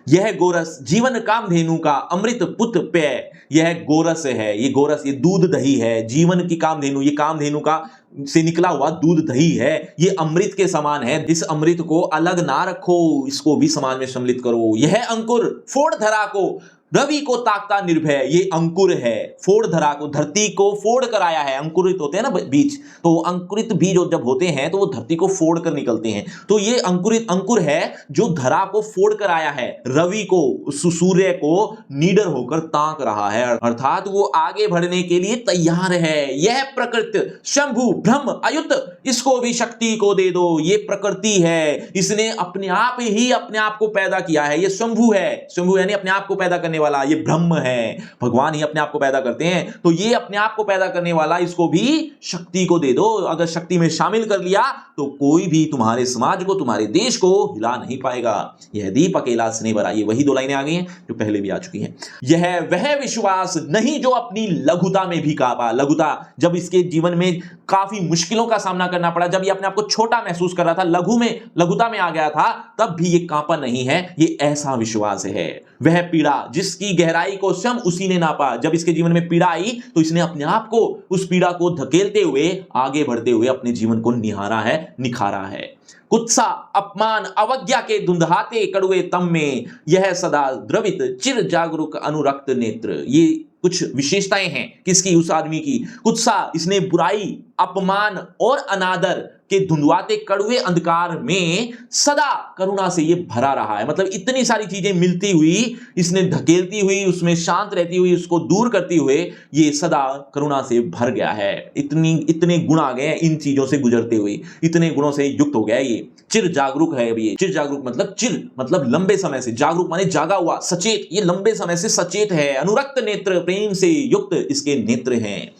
यह गोरस जीवन कामधेनु का अमृत पुत पेय, यह गोरस है, ये गोरस, ये दूध दही है, जीवन की कामधेनु, ये कामधेनु का से निकला हुआ दूध दही है, ये अमृत के समान है। इस अमृत को अलग ना रखो, इसको भी समाज में सम्मिलित करो। यह अंकुर फोड़ धरा को, रवि को ताकता निर्भय, ये अंकुर है, फोड़ धरा को, धरती को फोड़ कर आया है। अंकुरित होते हैं ना बीज, तो अंकुरित बीज जब होते हैं तो वो धरती को फोड़ कर निकलते हैं। तो ये अंकुरित अंकुर है जो धरा को फोड़ कर आया है, रवि को, सूर्य को निडर होकर ताक रहा है, अर्थात वो आगे बढ़ने के लिए तैयार है। यह प्रकृति शंभु ब्रह्म अयुत, इसको भी शक्ति को दे दो। ये प्रकृति है, इसने अपने आप ही अपने आप को पैदा किया है, ये शंभु है, शंभु यानी अपने आप को पैदा करने वाला, ये ब्रह्म है, भगवान ही अपने आप को पैदा करते हैं। तो ये अपने आप को पैदा करने वाला, इसको भी शक्ति को दे दो। अगर शक्ति में शामिल कर लिया तो कोई भी तुम्हारे समाज को, तुम्हारे देश को हिला नहीं पाएगा। यह दीप अकेला स्नेह भरा, ये वही दो लाइनें आ गई हैं जो पहले भी आ चुकी हैं। यह वह विश्वास नहीं जो अपनी लघुता में भी कांपा। लघुता, जब इसके जीवन में काफी मुश्किलों का सामना करना पड़ा, जब ये अपने आप को छोटा महसूस कर रहा था, लघुता में आ गया था, तब भी ये कांपा नहीं है। ये ऐसा विश्वास है। वह पीड़ा जिसकी गहराई को स्वयं उसी ने नापा। जब इसके जीवन में पीड़ा आई तो इसने अपने आप को, उस पीड़ा को धकेलते हुए, आगे बढ़ते हुए अपने जीवन को निहारा है, निखारा है। कुत्सा, अपमान, अवज्ञा के धुंधाते कड़वे तम में यह सदा द्रवित चिर जागरूक अनुरक्त नेत्र। ये कुछ विशेषताएं हैं किसकी? उस आदमी की। कुत्सा, इसने बुराई, अपमान और अनादर के धुंधवाते कड़वे अंधकार में सदा करुणा से ये भरा रहा है। मतलब इतनी सारी चीजें मिलती हुई, इसने धकेलती हुई, उसमें शांत रहती हुई, उसको दूर करती हुए ये सदा करुणा से भर गया है। इतने गुण आ गए हैं इन चीजों से गुजरते हुए, इतने गुणों से युक्त हो गया है ये। चिर जागरूक है अब ये। चिर जागरूक मतलब चिर मतलब लंबे समय से, जागरूक माने जागा हुआ, सचेत, ये लंबे समय से सचेत है। अनुरक्त नेत्र, प्रेम से युक्त इसके नेत्र हैं।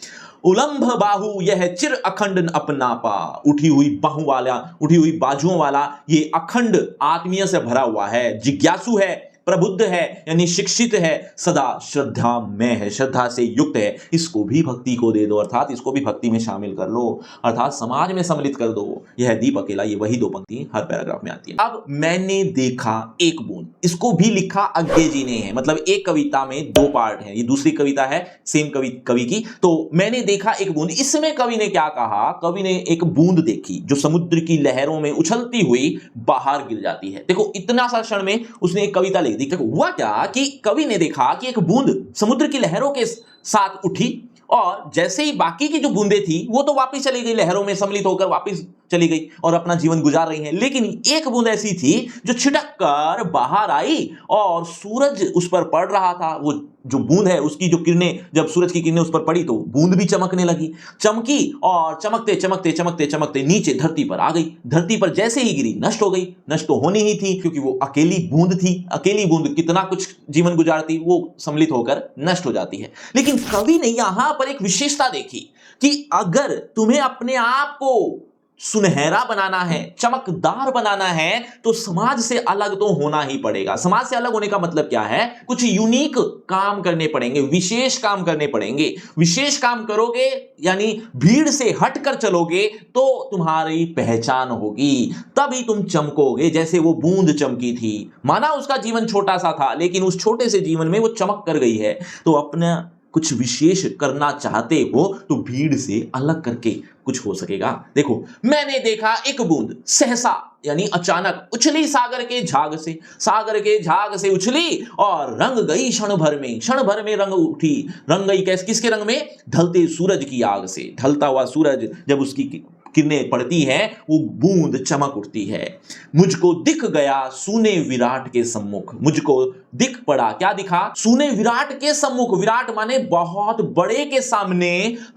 उलंभ बाहु, यह चिर अखंड अपनापा। उठी हुई बाहु वाला, उठी हुई बाजुओं वाला ये अखंड आत्मीय से भरा हुआ है। जिज्ञासु है, प्रबुद्ध है यानी शिक्षित है, सदा श्रद्धा में है, श्रद्धा से युक्त है। इसको भी भक्ति को दे दो, अर्थात इसको भी भक्ति में शामिल कर लो, अर्थात समाज में सम्मिलित कर दो। यह दीप अकेला, ये वही 2 पंक्ति हर पैराग्राफ में आती है। अब मैंने देखा एक बूंद, इसको भी लिखा अज्ञे जी ने है। मतलब एक कविता में 2 पार्ट है, ये दूसरी कविता है सेम कवि की। तो मैंने देखा एक बूंद, इसमें कवि ने क्या कहा? कवि ने एक बूंद देखी जो समुद्र की लहरों में उछलती हुई बाहर गिर जाती है। देखो इतना सा क्षण में उसने एक कविता लिख दी। देखो हुआ क्या कि कवि ने देखा कि एक बूंद समुद्र की लहरों के साथ उठी और जैसे ही बाकी की जो बूंदें थी वो तो वापस चली गई, लहरों में सम्मिलित होकर वापस चली गई और अपना जीवन गुजार रही हैं। लेकिन एक बूंद ऐसी थी जो छिटक कर बाहर आई और सूरज उस पर पड़ रहा था। वो जो बूंद है उसकी जो किरणें, जब सूरज की किरणें उस पर पड़ी तो बूंद भी चमकने लगी, चमकी और चमकते चमकते चमकते चमकते नीचे धरती पर आ गई। धरती पर जैसे ही गिरी नष्ट हो गई। नष्ट तो होनी ही थी क्योंकि वो अकेली बूंद थी। अकेली बूंद कितना कुछ जीवन गुजारती, वो सम्मिलित होकर नष्ट हो जाती है। लेकिन कवि ने यहां पर एक विशेषता देखी कि अगर तुम्हें अपने आप को सुनहरा बनाना है, चमकदार बनाना है, तो समाज से अलग तो होना ही पड़ेगा। समाज से अलग होने का मतलब क्या है? कुछ यूनिक काम करने पड़ेंगे, विशेष काम करने पड़ेंगे। विशेष काम करोगे यानी भीड़ से हटकर चलोगे तो तुम्हारी पहचान होगी, तभी तुम चमकोगे। जैसे वो बूंद चमकी थी, माना उसका जीवन छोटा सा था लेकिन उस छोटे से जीवन में वो चमक कर गई है। तो अपना कुछ विशेष करना चाहते हो तो भीड़ से अलग करके कुछ हो सकेगा। देखो मैंने देखा एक बूंद सहसा यानी अचानक उछली सागर के झाग से, सागर के झाग से उछली और रंग गई क्षण भर में रंग उठी। रंग गई कैसे? किसके रंग में? ढलते सूरज की आग से। ढलता हुआ सूरज जब उसकी किरणें पड़ती है वो बूंद चमक उठती है। मुझको दिख गया सूने विराट के सम्मुख। मुझको दिख पड़ा, क्या दिखा? सूने विराट के सम्मुख। विराट माने बहुत बड़े के सामने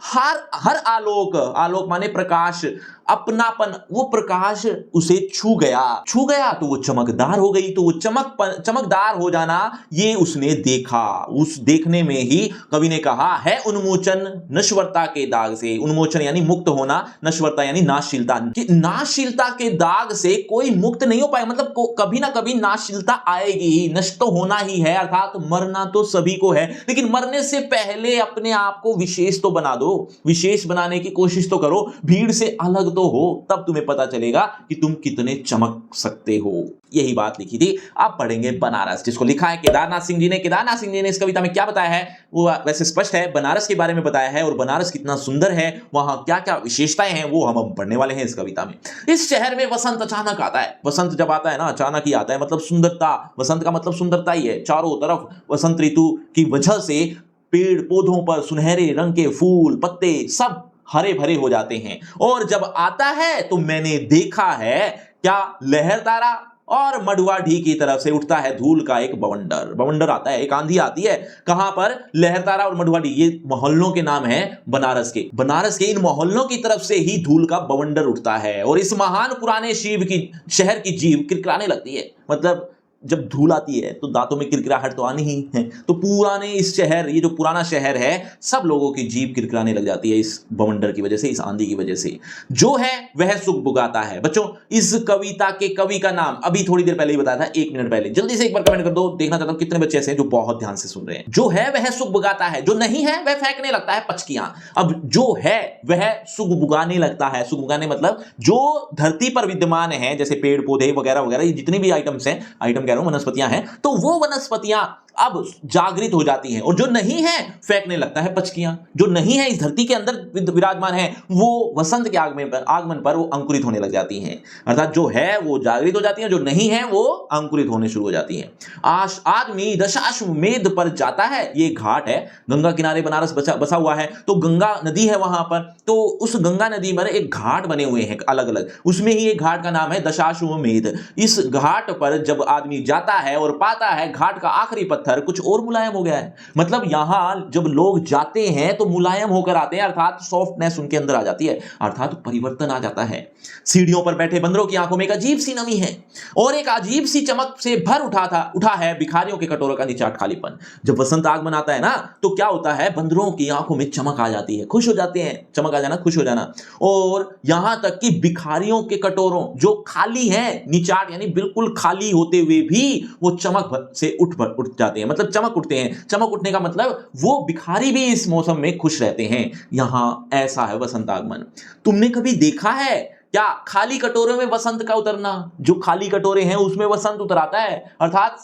हर आलोक, आलोक माने प्रकाश, अपनापन, वो प्रकाश उसे छू गया तो वो चमकदार हो गई। तो वो चमकदार हो जाना ये उसने देखा। उस देखने में ही कवि ने कहा है उन्मोचन नश्वरता के दाग से। उन्मोचन यानी मुक्त होना, नश्वरता यानी नाशशीलता। कि नाशशीलता के दाग से कोई मुक्त नहीं हो पाए, मतलब कभी ना कभी नाशशीलता आएगी ही, नष्ट तो होना ही है, अर्थात मरना तो सभी को है। लेकिन मरने से पहले अपने आप को विशेष तो बना दो, विशेष बनाने की कोशिश तो करो, भीड़ से अलग तो हो, तब तुम्हें पता चलेगा कि तुम कितने चमक सकते हो। यही बात लिखी थी। अब पढ़ेंगे बनारस, जिसको लिखा है केदारनाथ सिंह जी ने। केदारनाथ सिंह जी ने इस कविता में क्या बताया है वो वैसे स्पष्ट है, बनारस के बारे में बताया है और बनारस कितना सुंदर है, वहां क्या क्या विशेषताएं हैं वो हम पढ़ने वाले हैं इस कविता में। इस शहर में वसंत अचानक आता है। वसंत जब आता है ना, अचानक ही आता है, मतलब सुंदरता। वसंत का मतलब सुंदरता ही है। चारों तरफ वसंत ऋतु की वजह से पेड़ पौधों पर सुनहरे रंग के फूल पत्ते सब हरे भरे हो जाते हैं। और जब आता है तो मैंने देखा है क्या? लहरतारा और मडुवाडीह की तरफ से उठता है धूल का एक बवंडर आता है, एक आंधी आती है। कहां पर? लहरतारा और मडुवाडीह, ये मोहल्लों के नाम है बनारस के इन मोहल्लों की तरफ से ही धूल का बवंडर उठता है और इस महान पुराने शहर की जीभ किरकिराने लगती है। मतलब जब धूल आती है तो दांतों में किरकिराहट तो आनी ही है। तो पुराने इस शहर, ये जो पुराना शहर है, सब लोगों की जीभ किरकिराने लग जाती है इस बवंडर की वजह से, इस आंधी की वजह से। जो है वह सुख बुगाता है। बच्चों इस कविता के कवि का नाम अभी थोड़ी देर पहले ही बताया था, 1 मिनट पहले। जल्दी से एक बार कमेंट कर दो, देखना चाहता हूं कितने बच्चे ऐसे हैं जो बहुत ध्यान से सुन रहे हैं। जो है वह सुख बुगाता है, जो नहीं है वह फेंकने लगता है पचकियां। अब जो है वह सुख बुगाने लगता है। सुख बुगाने मतलब जो धरती पर विद्यमान है, जैसे पेड़ पौधे वगैरह वगैरह, ये जितने भी आइटम्स हैं, आइटम वनस्पतियां हैं, तो वो वनस्पतियां अब जागृत हो जाती हैं, और जो नहीं है फेंकने लगता है पचकियां। जो नहीं है इस धरती के अंदर विराजमान है, वो वसंत के आगमन पर वो अंकुरित होने लग जाती हैं। अर्थात जो है वो जागृत हो जाती है, जो नहीं है वो अंकुरित होने शुरू हो जाती हैं। आदमी दशाश्वमेध पर जाता है, ये घाट है, गंगा किनारे बनारस बसा हुआ है, तो गंगा नदी है वहां पर, तो उस गंगा नदी पर एक घाट बने हुए हैं अलग अलग, उसमें ही एक घाट का नाम है दशाश्वमेध। इस घाट पर जब आदमी जाता है और पाता है घाट का आखिरी पत्थर कुछ और मुलायम हो गया है, मतलब यहां जब लोग जाते हैं तो मुलायम होकर आते हैं, अर्थात सॉफ्टनेस उनके अंदर आ जाती है, अर्थात परिवर्तन आ जाता है। सीढ़ियों पर बैठे बंदरों की आंखों में एक अजीब सी नमी है और एक अजीब सी चमक से भर उठा है भिखारियों के कटोरों का निचाट खालीपन। जब वसंत आगमन आता है ना, तो क्या होता है, बंदरों की आंखों में चमक आ जाती है, खुश हो जाते हैं, चमक आ जाना, खुश हो जाना, और यहां तक कि भिखारियों के कटोरों जो खाली हैं, निचाट यानी बिल्कुल खाली होते हुए भी वो चमक से उठ जाते हैं, मतलब चमक उठते हैं। चमक उठने का मतलब वो भिखारी भी इस मौसम में खुश रहते हैं। यहां ऐसा है वसंत आगमन। तुमने कभी देखा है क्या खाली कटोरे में वसंत का उतरना? जो खाली कटोरे हैं उसमें वसंत उतर आता है, अर्थात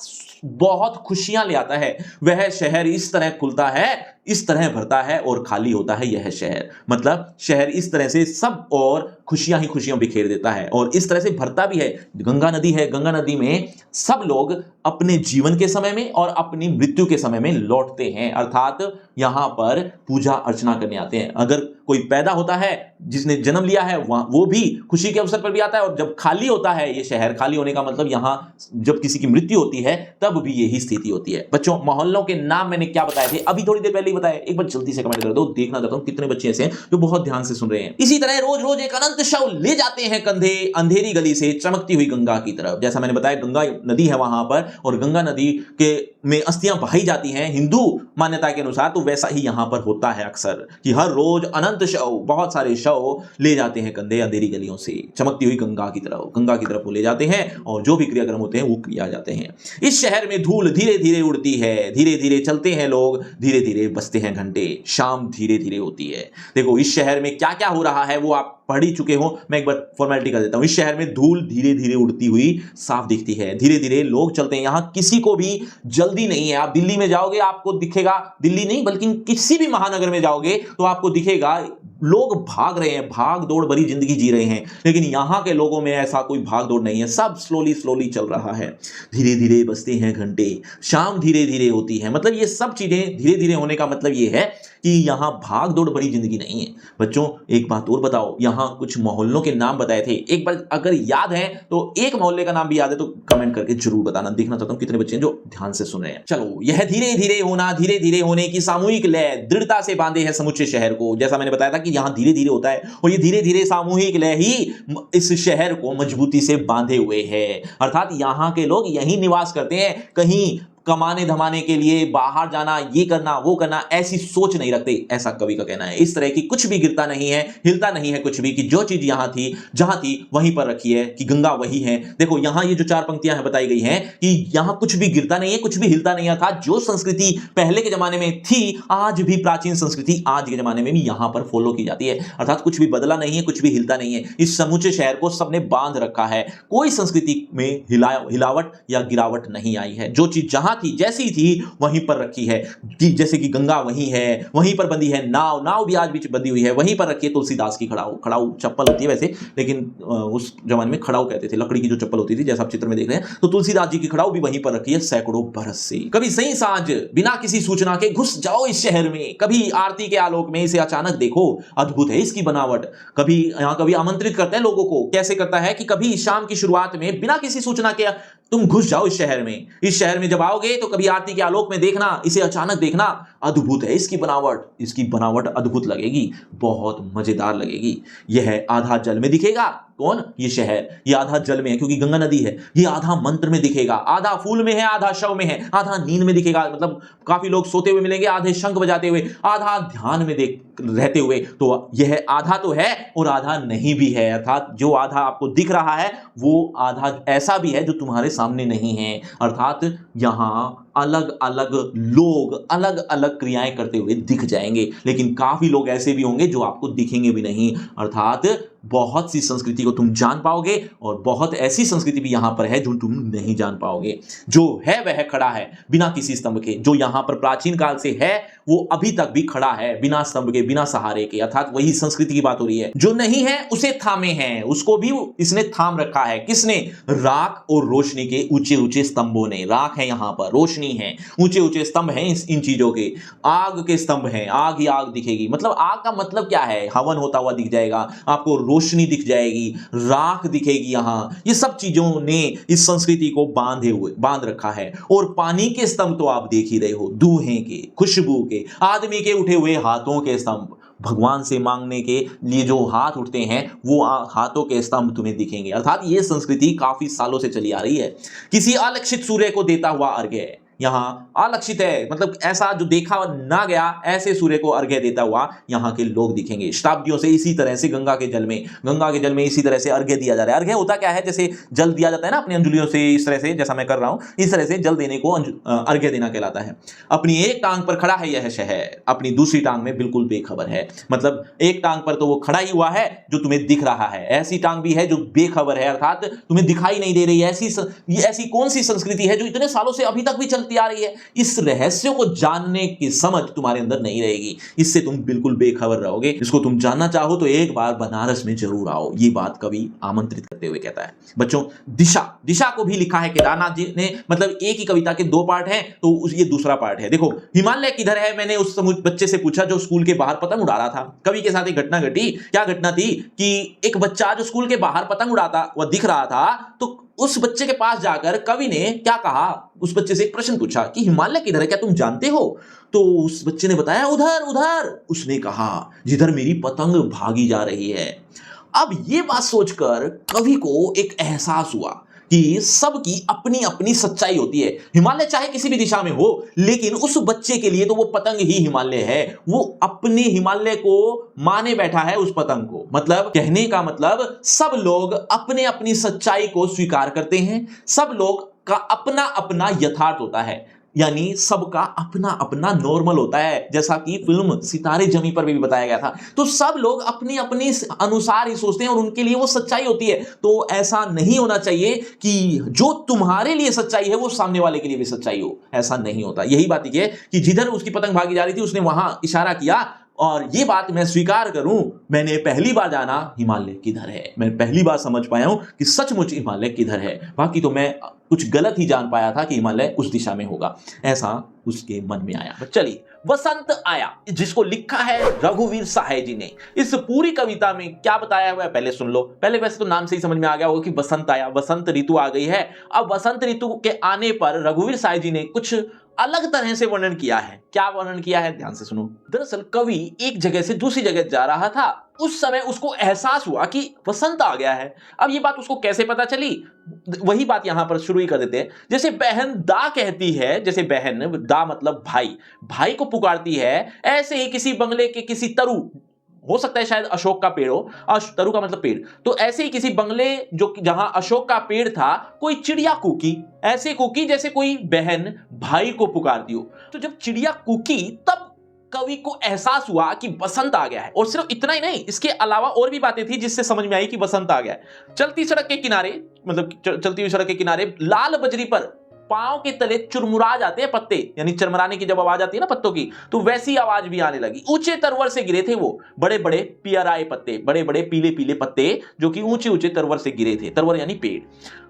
बहुत खुशियां ले आता है। वह शहर इस तरह खुलता है, इस तरह भरता है और खाली होता है यह शहर, मतलब शहर इस तरह से सब और खुशियां ही खुशियां बिखेर देता है और इस तरह से भरता भी है। गंगा नदी है, गंगा नदी में सब लोग अपने जीवन के समय में और अपनी मृत्यु के समय में लौटते हैं, अर्थात यहां पर पूजा अर्चना करने आते हैं। अगर कोई पैदा होता है, जिसने जन्म लिया है, वो भी खुशी के अवसर पर भी आता है, और जब खाली होता है ये शहर, खाली होने का मतलब यहां जब किसी की मृत्यु होती है तब भी यही स्थिति होती है। बच्चों, मोहल्लों के नाम मैंने क्या बताए थे अभी थोड़ी देर पहले ही बताए, एक बार जल्दी से कमेंट कर दो, देखना चाहता हूं कितने बच्चे ऐसे हैं जो बहुत ध्यान से सुन रहे हैं। इसी तरह रोज रोज एक अनंत शव ले जाते हैं कंधे अंधेरी गली से चमकती हुई गंगा की तरफ। जैसा मैंने बताया, गंगा नदी है वहां पर और गंगा नदी के में अस्थियां बहाई जाती हैं हिंदू मान्यता के अनुसार, तो वैसा ही यहां पर होता है अक्सर कि हर रोज अनंत शव, बहुत सारे शव ले जाते हैं कंधे अंधेरी गलियों से चमकती हुई गंगा की तरफ वो ले जाते हैं और जो भी क्रियाक्रम होते हैं वो किया जाते हैं। इस शहर में धूल धीरे धीरे उड़ती है, धीरे धीरे चलते हैं लोग, धीरे धीरे बजते हैं घंटे, शाम धीरे धीरे होती है। देखो इस शहर में क्या क्या हो रहा है वो आप पढ़ ही चुके हो, मैं एक बार फॉर्मेलिटी कर देता हूं। इस शहर में धूल धीरे धीरे उड़ती हुई साफ दिखती है, धीरे धीरे लोग चलते हैं, यहां किसी को भी जल्दी नहीं है। आप दिल्ली में जाओगे आपको दिखेगा, दिल्ली नहीं बल्कि किसी भी महानगर में जाओगे तो आपको दिखेगा लोग भाग रहे हैं, भाग दौड़ भरी जिंदगी जी रहे हैं, लेकिन यहां के लोगों में ऐसा कोई भाग दौड़ नहीं है, सब स्लोली स्लोली चल रहा है। धीरे धीरे बजते हैं घंटे, शाम धीरे धीरे होती है, मतलब ये सब चीजें धीरे धीरे होने का मतलब ये है कि यहां भाग दौड़ बड़ी जिंदगी नहीं है। बच्चों एक बात और बताओ, यहां कुछ मोहल्लों के नाम बताए थे, एक बार अगर याद है तो एक मोहल्ले का नाम भी याद है तो कमेंट करके जरूर बताना, देखना चाहता हूं कितने बच्चे हैं जो ध्यान से सुन रहे हैं। चलो, यह धीरे धीरे होना, धीरे धीरे होने की सामूहिक लय दृढ़ता से बांधे है समुचे शहर को। जैसा मैंने बताया था कि यहां धीरे धीरे होता है और ये धीरे धीरे सामूहिक लय ही इस शहर को मजबूती से बांधे हुए है, अर्थात यहां के लोग यहीं निवास करते हैं, कहीं कमाने धमाने के लिए बाहर जाना, ये करना वो करना, ऐसी सोच नहीं रखते, ऐसा कवि का कहना है। इस तरह की कुछ भी गिरता नहीं है, हिलता नहीं है कुछ भी, कि जो चीज यहां थी जहां थी वहीं पर रखी है, कि गंगा वही है। देखो यहां ये जो चार पंक्तियां हैं बताई गई हैं कि यहां कुछ भी गिरता नहीं है, कुछ भी हिलता नहीं है, था जो संस्कृति पहले के जमाने में थी, आज भी प्राचीन संस्कृति आज के जमाने में भी यहां पर फॉलो की जाती है, अर्थात कुछ भी बदला नहीं है, कुछ भी हिलता नहीं है। इस समूचे शहर को सबने बांध रखा है, कोई संस्कृति में हिलावट या गिरावट नहीं आई है, जो चीज जहां थी जैसी थी वहीं पर रखी है। कि जैसे कि गंगा वहीं है, वहीं पर बंधी है नाव भी आज भी बंधी हुई है, वहीं पर रखी है तुलसीदास की खड़ाऊ चप्पल होती है वैसे, लेकिन उस जमाने में खड़ाऊ कहते थे, लकड़ी की जो चप्पल होती थी, जैसा आप चित्र में देख रहे हैं, तो तुलसीदास जी की खड़ाऊ भी वहीं पर रखी है सैकड़ों बरस से। कभी सही साँझ बिना किसी सूचना के घुस जाओ इस शहर में, कभी आरती के आलोक में इसे अचानक देखो, अद्भुत है इसकी बनावट। कभी आमंत्रित करते हैं लोगों को, कैसे करता है कि कभी शाम की शुरुआत में बिना किसी सूचना के तुम घुस जाओ इस शहर में। इस शहर में जब आओगे तो कभी आरती के आलोक में देखना, इसे अचानक देखना, अद्भुत है इसकी बनावट अद्भुत लगेगी, बहुत मजेदार लगेगी। यह आधा जल में दिखेगा, कौन? ये शहर, ये आधा जल में है क्योंकि गंगा नदी है, ये आधा मंत्र में दिखेगा, आधा फूल में है, आधा शव में है, आधा नींद में दिखेगा, मतलब काफी लोग सोते हुए मिलेंगे, आधे शंख बजाते हुए, आधा ध्यान में रहते हुए। तो यह आधा तो है और आधा नहीं भी है, अर्थात जो आधा आपको दिख रहा है वो आधा ऐसा भी है जो तुम्हारे सामने नहीं है, अर्थात यहां अलग अलग लोग अलग अलग क्रियाएं करते हुए दिख जाएंगे, लेकिन काफी लोग ऐसे भी होंगे जो आपको दिखेंगे भी नहीं, अर्थात बहुत सी संस्कृति को तुम जान पाओगे और बहुत ऐसी संस्कृति भी यहां पर है जो तुम नहीं जान पाओगे। जो है वह खड़ा है बिना किसी स्तंभ के, जो यहां पर प्राचीन काल से है वो अभी तक भी खड़ा है बिना स्तंभ के, बिना सहारे के, अर्थात वही संस्कृति की बात हो रही है। जो नहीं है उसे थामे हैं, उसको भी इसने थाम रखा है। किसने? राख और रोशनी के ऊंचे ऊंचे स्तंभों ने। राख है यहां पर, रोशनी है, ऊंचे ऊंचे स्तंभ हैं इन चीजों के। आग के स्तंभ हैं, आग ही आग दिखेगी। मतलब आग का मतलब क्या है? हवन होता हुआ दिख जाएगा आपको, रोशनी दिख जाएगी, राख दिखेगी यहां। ये सब चीजों ने इस संस्कृति को बांध रखा है। और पानी के स्तंभ तो आप देख ही रहे हो, दूहे के, खुशबू के, आदमी के उठे हुए हाथों के स्तंभ, भगवान से मांगने के लिए जो हाथ उठते हैं वो हाथों के स्तंभ तुम्हें दिखेंगे। अर्थात ये संस्कृति काफी सालों से चली आ रही है। किसी अलक्षित सूर्य को देता हुआ अर्घ्य है, यहाँ अलक्षित है मतलब ऐसा जो देखा ना गया, ऐसे सूर्य को अर्घ्य देता हुआ यहाँ के लोग दिखेंगे शताब्दियों से। इसी तरह से गंगा के जल में इसी तरह से अर्घ्य दिया जा रहा है। अर्घ्य होता क्या है? जैसे जल दिया जाता है ना अपनी अंजुलियों से, इस तरह से जैसा मैं कर रहा हूं, इस तरह से जल देने को अर्घ्य देना कहलाता है। अपनी एक टांग पर खड़ा है यह शहर, अपनी दूसरी टांग में बिल्कुल बेखबर है। मतलब एक टांग पर तो वो खड़ा ही हुआ है जो तुम्हें दिख रहा है, ऐसी टांग भी है जो बेखबर है, अर्थात तुम्हें दिखाई नहीं दे रही है। ऐसी कौन सी संस्कृति है जो इतने सालों से अभी तक भी चलती आ रही है? इस रहस्य को जानने की समझ तुम्हारे अंदर नहीं रहेगी, इससे तुम बिल्कुल बेखबर रहोगे। इसको तुम जानना चाहो तो एक बार बनारस में जरूर आओ, ये बात कवि आमंत्रित करते हुए कहता है। बच्चों, दिशा को भी लिखा है केदारनाथ जी ने। मतलब एक ही कविता के दो पार्ट हैं, तो ये दूसरा पार्ट है। देखो, हिमालय किधर है, मैंने उस बच्चे से पूछा जो स्कूल के बाहर पतंग उड़ा रहा था। कवि के साथ एक घटना घटी। क्या घटना थी कि एक बच्चा जो स्कूल के बाहर पतंग उड़ाता हुआ दिख रहा था, तो उस बच्चे के पास जाकर कवि ने क्या कहा, उस बच्चे से एक प्रश्न पूछा कि हिमालय किधर है, क्या तुम जानते हो? तो उस बच्चे ने बताया उधर उधर। उसने कहा जिधर मेरी पतंग भागी जा रही है। अब ये बात सोचकर कवि को एक एहसास हुआ कि सबकी अपनी अपनी सच्चाई होती है। हिमालय चाहे किसी भी दिशा में हो, लेकिन उस बच्चे के लिए तो वो पतंग ही हिमालय है। वो अपने हिमालय को माने बैठा है, उस पतंग को। मतलब कहने का मतलब सब लोग अपने अपनी सच्चाई को स्वीकार करते हैं। सब लोग का अपना अपना यथार्थ होता है, यानी सबका अपना अपना नॉर्मल होता है, जैसा कि फिल्म सितारे जमी पर भी बताया गया था। तो सब लोग अपनी अपनी अनुसार ही सोचते हैं और उनके लिए वो सच्चाई होती है। तो ऐसा नहीं होना चाहिए कि जो तुम्हारे लिए सच्चाई है वो सामने वाले के लिए भी सच्चाई हो, ऐसा नहीं होता। यही बात है कि जिधर उसकी पतंग भागी जा रही थी उसने वहां इशारा किया, और ये बात मैं स्वीकार करूं, मैंने पहली बार जाना हिमालय किधर है। मैं पहली बार समझ पाया हूं कि सचमुच हिमालय किधर है। बाकी तो मैं कुछ गलत ही जान पाया था कि हिमालय उस दिशा में होगा, ऐसा उसके मन में आया। चलिए, वसंत आया, जिसको लिखा है रघुवीर सहाय जी ने। इस पूरी कविता में क्या बताया हुआ है पहले सुन लो। पहले वैसे तो नाम से ही समझ में आ गया होगा कि वसंत आया, वसंत ऋतु आ गई है। अब वसंत ऋतु के आने पर रघुवीर सहाय जी ने कुछ अलग तरह से वर्णन किया है। क्या वर्णन किया है, ध्यान से सुनो। दरअसल कवि एक जगह से दूसरी जगह जा रहा था, उस समय उसको एहसास हुआ कि वसंत आ गया है। अब ये बात उसको कैसे पता चली, वही बात यहां पर शुरू ही कर देते हैं। जैसे बहन दा कहती है, जैसे बहन दा मतलब भाई, भाई को पुकारती है, ऐसे ही किसी बंगले के किसी तरु, हो सकता है शायद अशोक का पेड़ हो, तरु का मतलब पेड़, तो ऐसे ही किसी बंगले जो जहां अशोक का पेड़ था, कोई चिड़िया कूकी, ऐसे कूकी जैसे कोई बहन भाई को पुकारती हो। तो जब चिड़िया कूकी तब कवि को एहसास हुआ कि बसंत आ गया है। और सिर्फ इतना ही नहीं, इसके अलावा और भी बातें थी जिससे समझ में आई कि बसंत आ गया है। चलती सड़क के किनारे, मतलब चलती हुई सड़क के किनारे लाल बजरी पर पांव के तले चुरमुरा जाते हैं पत्ते, यानी चरमराने की जब आवाज आती है ना पत्तों की, तो वैसी आवाज भी आने लगी। ऊंचे तरवर से गिरे थे वो बड़े बड़े पियराए पत्ते, बड़े बड़े पीले पीले पत्ते जो कि ऊंचे ऊंचे तरवर से गिरे थे। तरवर यानी पेड़।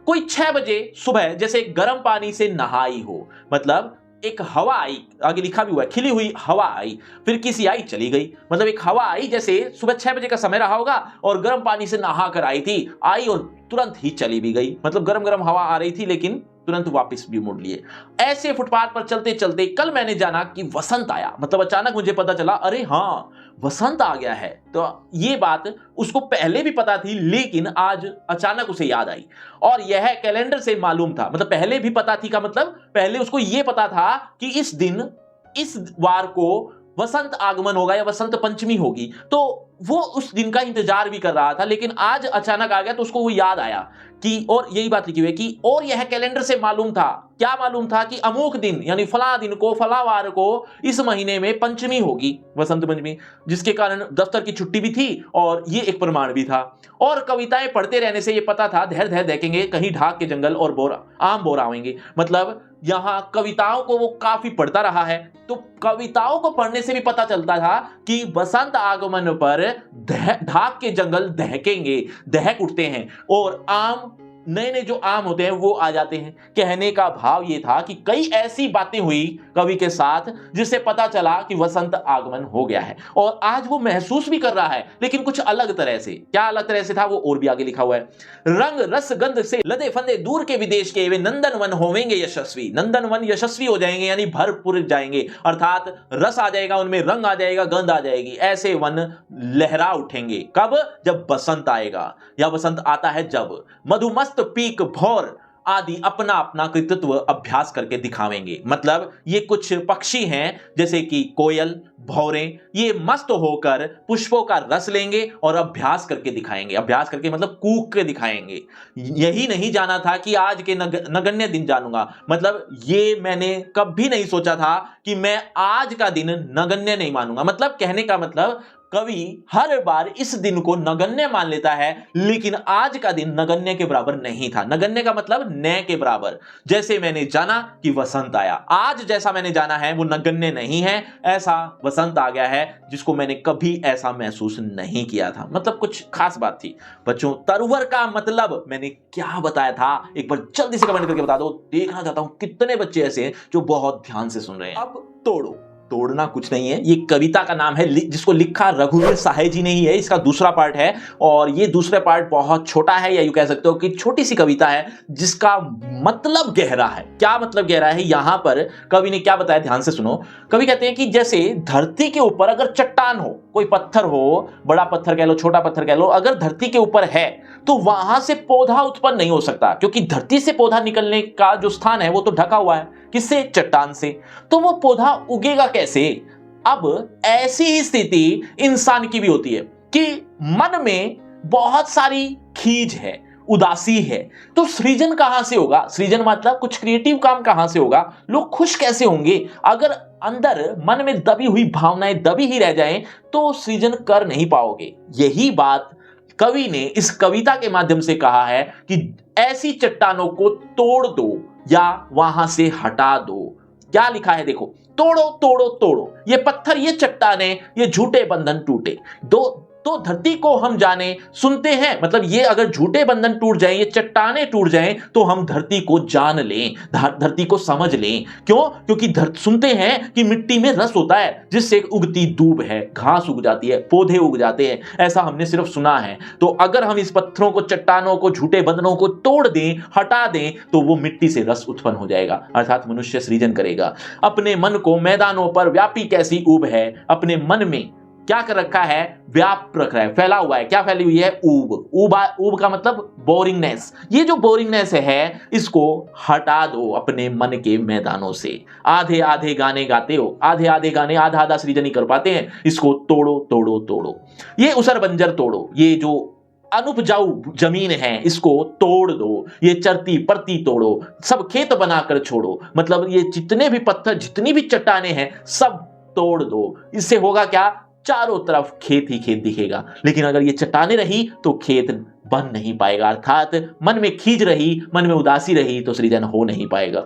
कोई 6 बजे सुबह जैसे गर्म पानी से नहाई हो, मतलब एक हवा आई, आगे लिखा भी हुआ है, खिली हुई हवा आई, फिर किसी आई चली गई। मतलब एक हवा आई, जैसे सुबह 6 बजे का समय रहा होगा और गर्म पानी से नहा कर आई थी, आई और तुरंत ही चली भी गई। मतलब गर्म गर्म हवा आ रही थी लेकिन तुरंत वापस भी मुड़ लिए। ऐसे फुटपाथ पर चलते चलते कल मैंने जाना कि वसंत आया। मतलब अचानक मुझे पता चला, अरे हाँ वसंत आ गया है। तो ये बात उसको पहले भी पता थी, लेकिन आज अचानक उसे याद आई। और यह कैलेंडर से मालूम था, मतलब पहले भी पता थी का मतलब पहले उसको यह पता था कि इस दिन, इस वार को वसंत आगमन होगा या वसंत पंचमी होगी। तो वो उस दिन का इंतजार भी कर रहा था, लेकिन आज अचानक आ गया तो उसको वो याद आया कि, और यही बात लिखी हुई है कि और यह कैलेंडर से मालूम था, क्या मालूम था कि अमुक दिन यानी फला दिन को, फला वार को इस महीने में पंचमी होगी, वसंत पंचमी, जिसके कारण दफ्तर की छुट्टी भी थी और ये एक प्रमाण भी था। और कविताएं पढ़ते रहने से ये पता था, धैर्य धैर्य देखेंगे कहीं ढाक के जंगल और आम बोर आवेंगे। मतलब यहां कविताओं को वो काफी पढ़ता रहा है, तो कविताओं को पढ़ने से भी पता चलता था कि बसंत आगमन पर ढाक के जंगल दहकेंगे, दहक उठते हैं और आम, नए नए जो आम होते हैं वो आ जाते हैं। कहने का भाव ये था कि कई ऐसी बातें हुई कवि के साथ जिससे पता चला कि वसंत आगमन हो गया है, और आज वो महसूस भी कर रहा है, लेकिन कुछ अलग तरह से। क्या अलग तरह से था वो और भी आगे लिखा हुआ है। रंग रस गंध से लदे फंदे दूर के विदेश के वे नंदनवन होवेंगे यशस्वी। नंदनवन यशस्वी हो जाएंगे यानी भरपूर जाएंगे, अर्थात रस आ जाएगा उनमें, रंग आ जाएगा, गंध आ जाएगी। ऐसे वन लहरा उठेंगे कब? जब बसंत आएगा, या बसंत आता है जब। मधुमस्त पीक भौर आदि अपना अपना कृतित्व अभ्यास करके दिखावेंगे। मतलब ये कुछ पक्षी हैं जैसे कि कोयल, भौरें, ये मस्त होकर पुष्पों का रस लेंगे और अभ्यास करके दिखाएंगे। अभ्यास करके मतलब कूक के दिखाएंगे। यही नहीं जाना था कि आज के नगण्य दिन जानूंगा, मतलब ये मैंने कभी नहीं सोचा था कि मैं आज का दिन नगण्य नहीं मानूंगा। मतलब कहने का मतलब कवि हर बार इस दिन को नगण्य मान लेता है, लेकिन आज का दिन नगण्य के बराबर नहीं था। नगण्य का मतलब न के बराबर। जैसे मैंने जाना कि वसंत आया, आज जैसा मैंने जाना है वो नगण्य नहीं है, ऐसा वसंत आ गया है जिसको मैंने कभी ऐसा महसूस नहीं किया था। मतलब कुछ खास बात थी। बच्चों, तरवर का मतलब मैंने क्या बताया था, एक बार जल्दी से कमेंट करके बता दो। देखना चाहता हूं कितने बच्चे ऐसे हैं जो बहुत ध्यान से सुन रहे हैं। अब तोड़ो, तोड़ना कुछ नहीं है, ये कविता का नाम है जिसको लिखा रघुवीर सहाय जी ने ही है। इसका दूसरा पार्ट है और ये दूसरा पार्ट बहुत छोटा है, या यूं कह सकते हो कि छोटी सी कविता है जिसका मतलब गहरा है। क्या मतलब गहरा है? यहां पर कवि ने क्या बताया, ध्यान से सुनो। कवि कहते हैं कि जैसे धरती के ऊपर अगर चट्टान हो, कोई पत्थर हो, बड़ा पत्थर कह लो, छोटा पत्थर कह लो, अगर धरती के ऊपर है तो वहां से पौधा उत्पन्न नहीं हो सकता, क्योंकि धरती से पौधा निकलने का जो स्थान है वो तो ढका हुआ है, किससे? चट्टान से। तो वो पौधा उगेगा कैसे? अब ऐसी ही स्थिति इंसान की भी होती है कि मन में बहुत सारी खींच है, उदासी है, तो सृजन कहां से होगा? सृजन मतलब कुछ क्रिएटिव काम कहां से होगा? लोग खुश कैसे होंगे? अगर अंदर मन में दबी हुई भावनाएं दबी ही रह जाएं तो सृजन कर नहीं पाओगे। यही बात कवि ने इस कविता के माध्यम से कहा है कि ऐसी चट्टानों को तोड़ दो या वहां से हटा दो। क्या लिखा है देखो, तोड़ो तोड़ो तोड़ो, ये पत्थर, ये चट्टाने, ये झूठे बंधन टूटे। तो धरती को हम जाने, सुनते हैं, मतलब ये अगर झूठे बंधन टूट जाएं, ये चट्टाने टूट जाएं, तो हम धरती को जान लें, धरती को समझ लें। क्यों? क्योंकि सुनते हैं कि मिट्टी में रस होता है जिससे उगती दूब है, घास उग जाती है, पौधे उग जाते हैं, ऐसा हमने सिर्फ सुना है। तो अगर हम इस पत्थरों को, चट्टानों को, झूठे बंधनों को तोड़ दें, हटा दें, तो वो मिट्टी से रस उत्पन्न हो जाएगा, अर्थात मनुष्य सृजन करेगा। अपने मन को मैदानों पर व्यापी कैसी ऊब है, अपने मन में क्या कर रखा है? व्याप रख रहा है, फैला हुआ है। क्या फैली हुई है? ऊब। ऊब का मतलब बोरिंगनेस। ये जो बोरिंगनेस है इसको हटा दो अपने मन के मैदानों से। आधे आधे गाने गाते हो, आधे आधे गाने, आधा आधा सृजन ही कर पाते हैं, इसको तोड़ो तोड़ो तोड़ो। ये उसर बंजर तोड़ो, ये जो अनुपजाऊ जमीन है इसको तोड़ दो, ये चरती परती तोड़ो, सब खेत बनाकर छोड़ो। मतलब ये जितने भी पत्थर, जितनी भी चट्टाने हैं, सब तोड़ दो। इससे होगा क्या? चारों तरफ खेत ही खेत दिखेगा। लेकिन अगर ये चट्टाने रही तो खेत बन नहीं पाएगा, अर्थात मन में खींच रही, मन में उदासी रही तो सृजन हो नहीं पाएगा।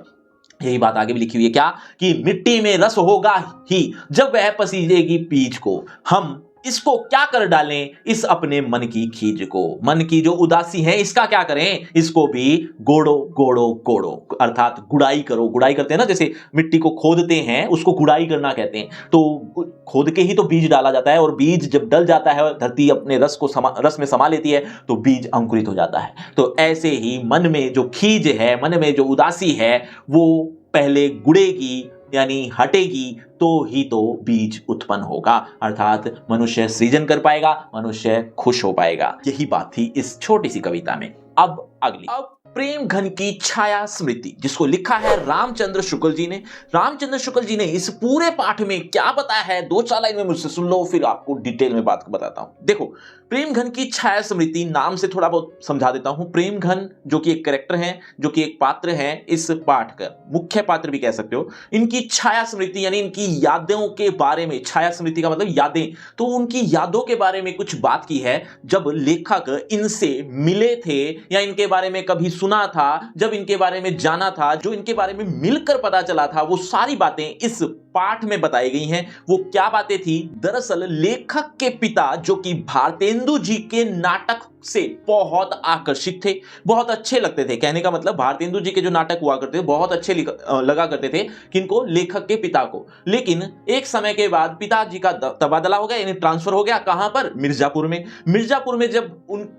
यही बात आगे भी लिखी हुई है, क्या? कि मिट्टी में रस होगा ही जब वह पसीजेगी पीच को। हम इसको क्या कर डालें? इस अपने मन की खींच को, मन की जो उदासी है इसका क्या करें? इसको भी गोड़ो गोड़ो गोड़ो, अर्थात गुड़ाई करो। गुड़ाई करते हैं ना, जैसे मिट्टी को खोदते हैं उसको गुड़ाई करना कहते हैं। तो खोद के ही तो बीज डाला जाता है, और बीज जब डल जाता है, धरती अपने रस में समा लेती है, तो बीज अंकुरित हो जाता है। तो ऐसे ही मन में जो खींच है, मन में जो उदासी है, वो पहले गुड़ेगी यानी हटेगी, तो ही तो बीज उत्पन्न होगा, अर्थात मनुष्य सृजन कर पाएगा, मनुष्य खुश हो पाएगा। यही बात थी इस छोटी सी कविता में। अब अगली, अब प्रेम घन की छाया स्मृति, जिसको लिखा है रामचंद्र शुक्ल जी ने। रामचंद्र शुक्ल जी ने इस पूरे पाठ में क्या बताया है, दो चार लाइन में मुझसे सुन लो, फिर आपको डिटेल में बात बताता हूं। देखो, प्रेम घन की छाया स्मृति नाम से थोड़ा बहुत समझा देता हूं। प्रेम घन जो कि एक कैरेक्टर है, जो कि एक पात्र है, इस पाठ का मुख्य पात्र भी कह सकते हो। इनकी छाया स्मृति यानी इनकी यादों के बारे में, छाया स्मृति का मतलब यादें, तो उनकी यादों के बारे में कुछ बात की है। जब लेखक इनसे मिले थे या इनके बारे में कभी सुना था, जब इनके बारे में जाना था, जो इनके बारे में मिलकर पता चला था, वो सारी बातें इस पाठ में बताई गई हैं। वो क्या बातें थी? दरअसल लेखक के पिता जो कि भारतेंदु जी के नाटक से बहुत आकर्षित थे, बहुत अच्छे लगते थे। कहने का मतलब भारतेंदु जी के जो नाटक हुआ करते थे बहुत अच्छे लगा करते थे किनको? लेखक के पिता को। लेकिन एक समय के बाद पिताजी का तबादला हो गया, यानी ट्रांसफर हो गया। कहां पर? मिर्जापुर में। मिर्जापुर में जब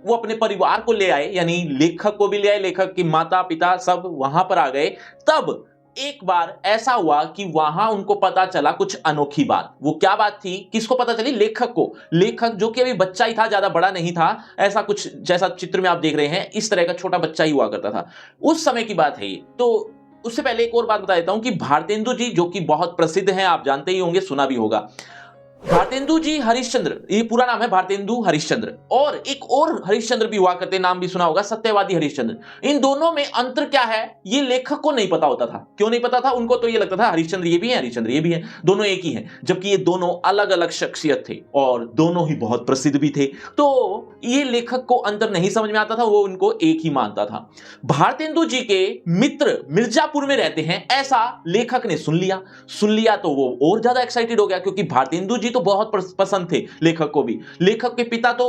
वो अपने परिवार को ले आए, यानी लेखक को भी ले आए, लेखक की माता पिता सब वहां पर आ गए, तब एक बार ऐसा हुआ कि वहां उनको पता चला कुछ अनोखी बात। वो क्या बात थी? किसको पता चली? लेखक को। लेखक जो कि अभी बच्चा ही था, ज्यादा बड़ा नहीं था, ऐसा कुछ जैसा चित्र में आप देख रहे हैं, इस तरह का छोटा बच्चा ही हुआ करता था। उस समय की बात है ये। तो उससे पहले एक और बात बता देता हूं कि भारतेंदु जी जो कि बहुत प्रसिद्ध हैं, आप जानते ही होंगे, सुना भी होगा। भारतेंदु जी हरिश्चंद्र, ये पूरा नाम है भारतेंदु हरिश्चंद्र। और एक और हरिश्चंद्र भी हुआ करते, नाम भी सुना होगा, सत्यवादी हरिश्चंद्र। इन दोनों में अंतर क्या है, ये लेखक को नहीं पता होता था। क्यों नहीं पता था? उनको तो ये लगता था हरिश्चंद्र ये भी है, हरिश्चंद्र ये भी है, दोनों एक ही हैं। जबकि ये दोनों अलग अलग शख्सियत थे और दोनों ही बहुत प्रसिद्ध भी थे। तो ये लेखक को अंतर नहीं समझ में आता था, वो उनको एक ही मानता था। भारतेंदु जी के मित्र मिर्जापुर में रहते हैं, ऐसा लेखक ने सुन लिया तो वो और ज्यादा एक्साइटेड हो गया, क्योंकि भारतेंदु जी तो बहुत पसंद थे लेखक को भी। लेखक के पिता तो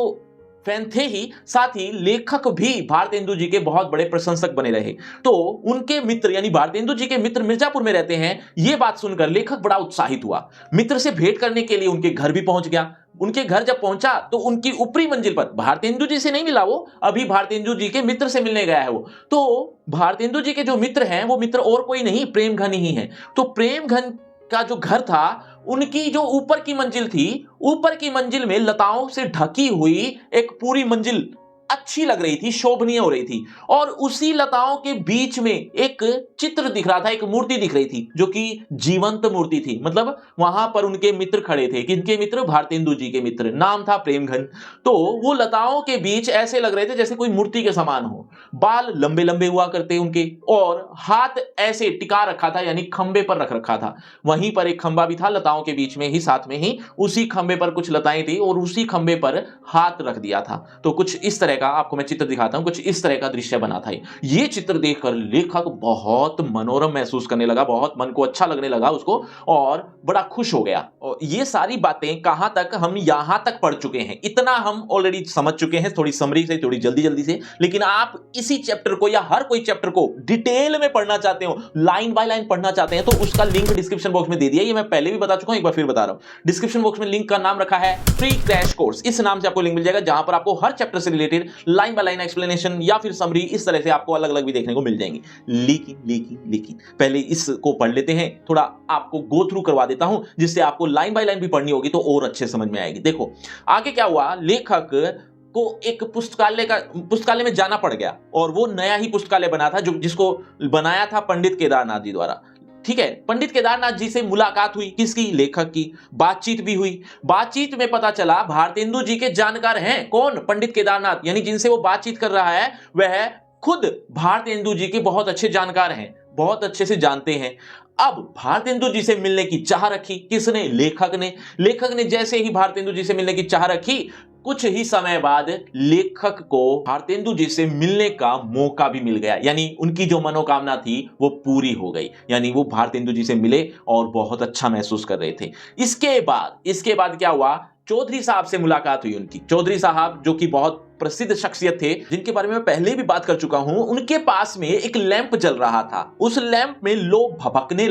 फैन थे ही, साथ ही लेखक भी भारतेंदु जी के बहुत बड़े प्रशंसक बने रहे। तो उनके मित्र यानी भारतेंदु जी के मित्र मिर्जापुर में रहते हैं, यह बात सुनकर लेखक बड़ा उत्साहित हुआ। मित्र से भेंट करने के लिए उनके घर भी पहुंच गया। उनके घर जब पहुंचा तो उनकी ऊपरी मंजिल पर, भारतेंदु जी से नहीं मिला, वो अभी भारतेंदु जी के मित्र से मिलने गया है वो। तो भारतेंदु जी के जो मित्र हैं, वो मित्र और कोई नहीं, प्रेमघन ही है। तो प्रेमघन का जो घर था, उनकी जो ऊपर की मंजिल थी, ऊपर की मंजिल में लताओं से ढकी हुई एक पूरी मंजिल अच्छी लग रही थी, शोभनीय हो रही थी। और उसी लताओं के बीच में एक चित्र दिख रहा था, एक मूर्ति दिख रही थी, जो कि जीवंत मूर्ति थी। मतलब वहां पर उनके मित्र खड़े थे। किनके मित्र? भारतेंदु जी के मित्र। नाम था प्रेमघन। तो वो लताओं के बीच ऐसे लग रहे थे जैसे कोई मूर्ति के समान हो। बाल लंबे लंबे हुआ करते उनके, और हाथ ऐसे टिका रखा था, यानी खंबे पर रख रखा था। वहीं पर एक खंबा भी था लताओं के बीच में ही, साथ में ही उसी खंबे पर कुछ लताएं थी और उसी खंबे पर हाथ रख दिया था। तो कुछ इस तरह का आपको मैं चित्र दिखाता हूं, कुछ इस तरह का दृश्य बना था। ये चित्र देखकर लेखक बहुत मनोरम महसूस करने लगा, बहुत मन को अच्छा लगने लगा उसको, और बड़ा खुश हो गया। और ये सारी बातें कहां तक? हम यहां तक पढ़ चुके हैं, इतना हम ऑलरेडी समझ चुके हैं, थोड़ी समरी से, थोड़ी जल्दी जल्दी से। लेकिन आप इसी चैप्टर को या हर कोई चैप्टर को डिटेल में पढ़ना चाहते हो, लाइन बाय लाइन पढ़ना चाहते हैं, तो उसका लिंक डिस्क्रिप्शन बॉक्स में दे दिया। ये मैं पहले भी बता चुका हूं, एक बार फिर बता रहा हूं। डिस्क्रिप्शन बॉक्स में लिंक का नाम रखा है फ्री क्रैश कोर्स, इस नाम से आपको लिंक मिल जाएगा, जहां पर आपको हर चैप्टर से related line by line explanation या फिर समरी इस तरह से आपको अलग अलग भी देखने को मिल जाएंगी। लेकिन पहले इसको पढ़ लेते हैं, थोड़ा आपको गो थ्रू करवा देता हूं, जिससे आपको लाइन बाय लाइन भी पढ़नी होगी तो और अच्छे समझ में आएगी। देखो आगे क्या हुआ, लेखक को एक पुस्तकालय में जाना पड़ गया, और वो नया ही पुस्तकालय बना था, जो जिसको बनाया था पंडित केदारनाथ जी द्वारा। ठीक है, पंडित केदारनाथ जी से मुलाकात हुई, किसकी? लेखक की। बातचीत भी हुई। बातचीत में पता चला भारतेंदु जी के जानकार हैं। कौन? पंडित केदारनाथ, यानी जिनसे वो बातचीत कर रहा है वह खुद भारतेंदु जी के बहुत अच्छे जानकार हैं, बहुत अच्छे से जानते हैं। अब भारतेंदु जी से मिलने की चाह रखी, किसने? लेखक ने। लेखक ने जैसे ही भारतेंदु जी से मिलने की चाह रखी, कुछ ही समय बाद लेखक को भारतेंदु जी से मिलने का मौका भी मिल गया, यानी उनकी जो मनोकामना थी वो पूरी हो गई, यानी वो भारतेंदु जी से मिले और बहुत अच्छा महसूस कर रहे थे। इसके बाद क्या हुआ, चौधरी साहब से मुलाकात हुई उनकी। चौधरी साहब जो कि बहुत प्रसिद्ध शख्सियत थे, जिनके बारे में मैं पहले भी बात कर चुका हूं, उनके पास में एक लैंप जल रहा था। उस लैंप में लो भभकने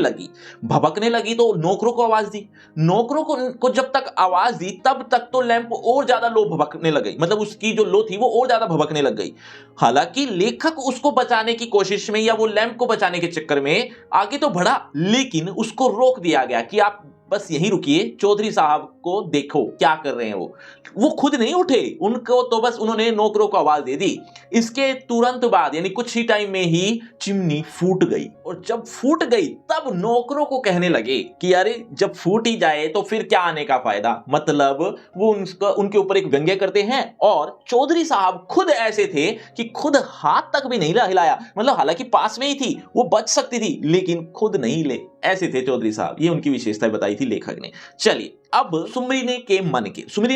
लगी तो नौकरों को आवाज दी। नौकरों को जब तक आवाज दी तब तक तो लैंप और ज्यादा लो भभकने लग गई, मतलब उसकी जो लो थी वो और ज्यादा भभकने लग गई। हालांकि लेखक उसको बचाने की कोशिश में या वो लैंप को बचाने के चक्कर में आगे तो बढ़ा, लेकिन उसको रोक दिया गया कि आप बस यहीं रुकिए, चौधरी साहब को देखो क्या कर रहे हैं। वो खुद नहीं उठे, उनको तो बस उन्होंने नौकरों को आवाज दे दी इसके तुरंत बाद यानी कुछ ही टाइम में ही चिमनी फूट गई, और जब फूट गई तब नौकरों को कहने लगे कि अरे जब फूट ही जाए तो फिर क्या आने का फायदा। मतलब वो उनके ऊपर एक व्यंग्य करते हैं, और चौधरी साहब खुद ऐसे थे कि खुद हाथ तक भी नहीं हिलाया। मतलब हालांकि पास में ही थी, वो बच सकती थी, लेकिन खुद नहीं ले, ऐसे थे चौधरी साहब। ये उनकी विशेषता बताई थी लेखक ने। चलिए अब सुमरिनी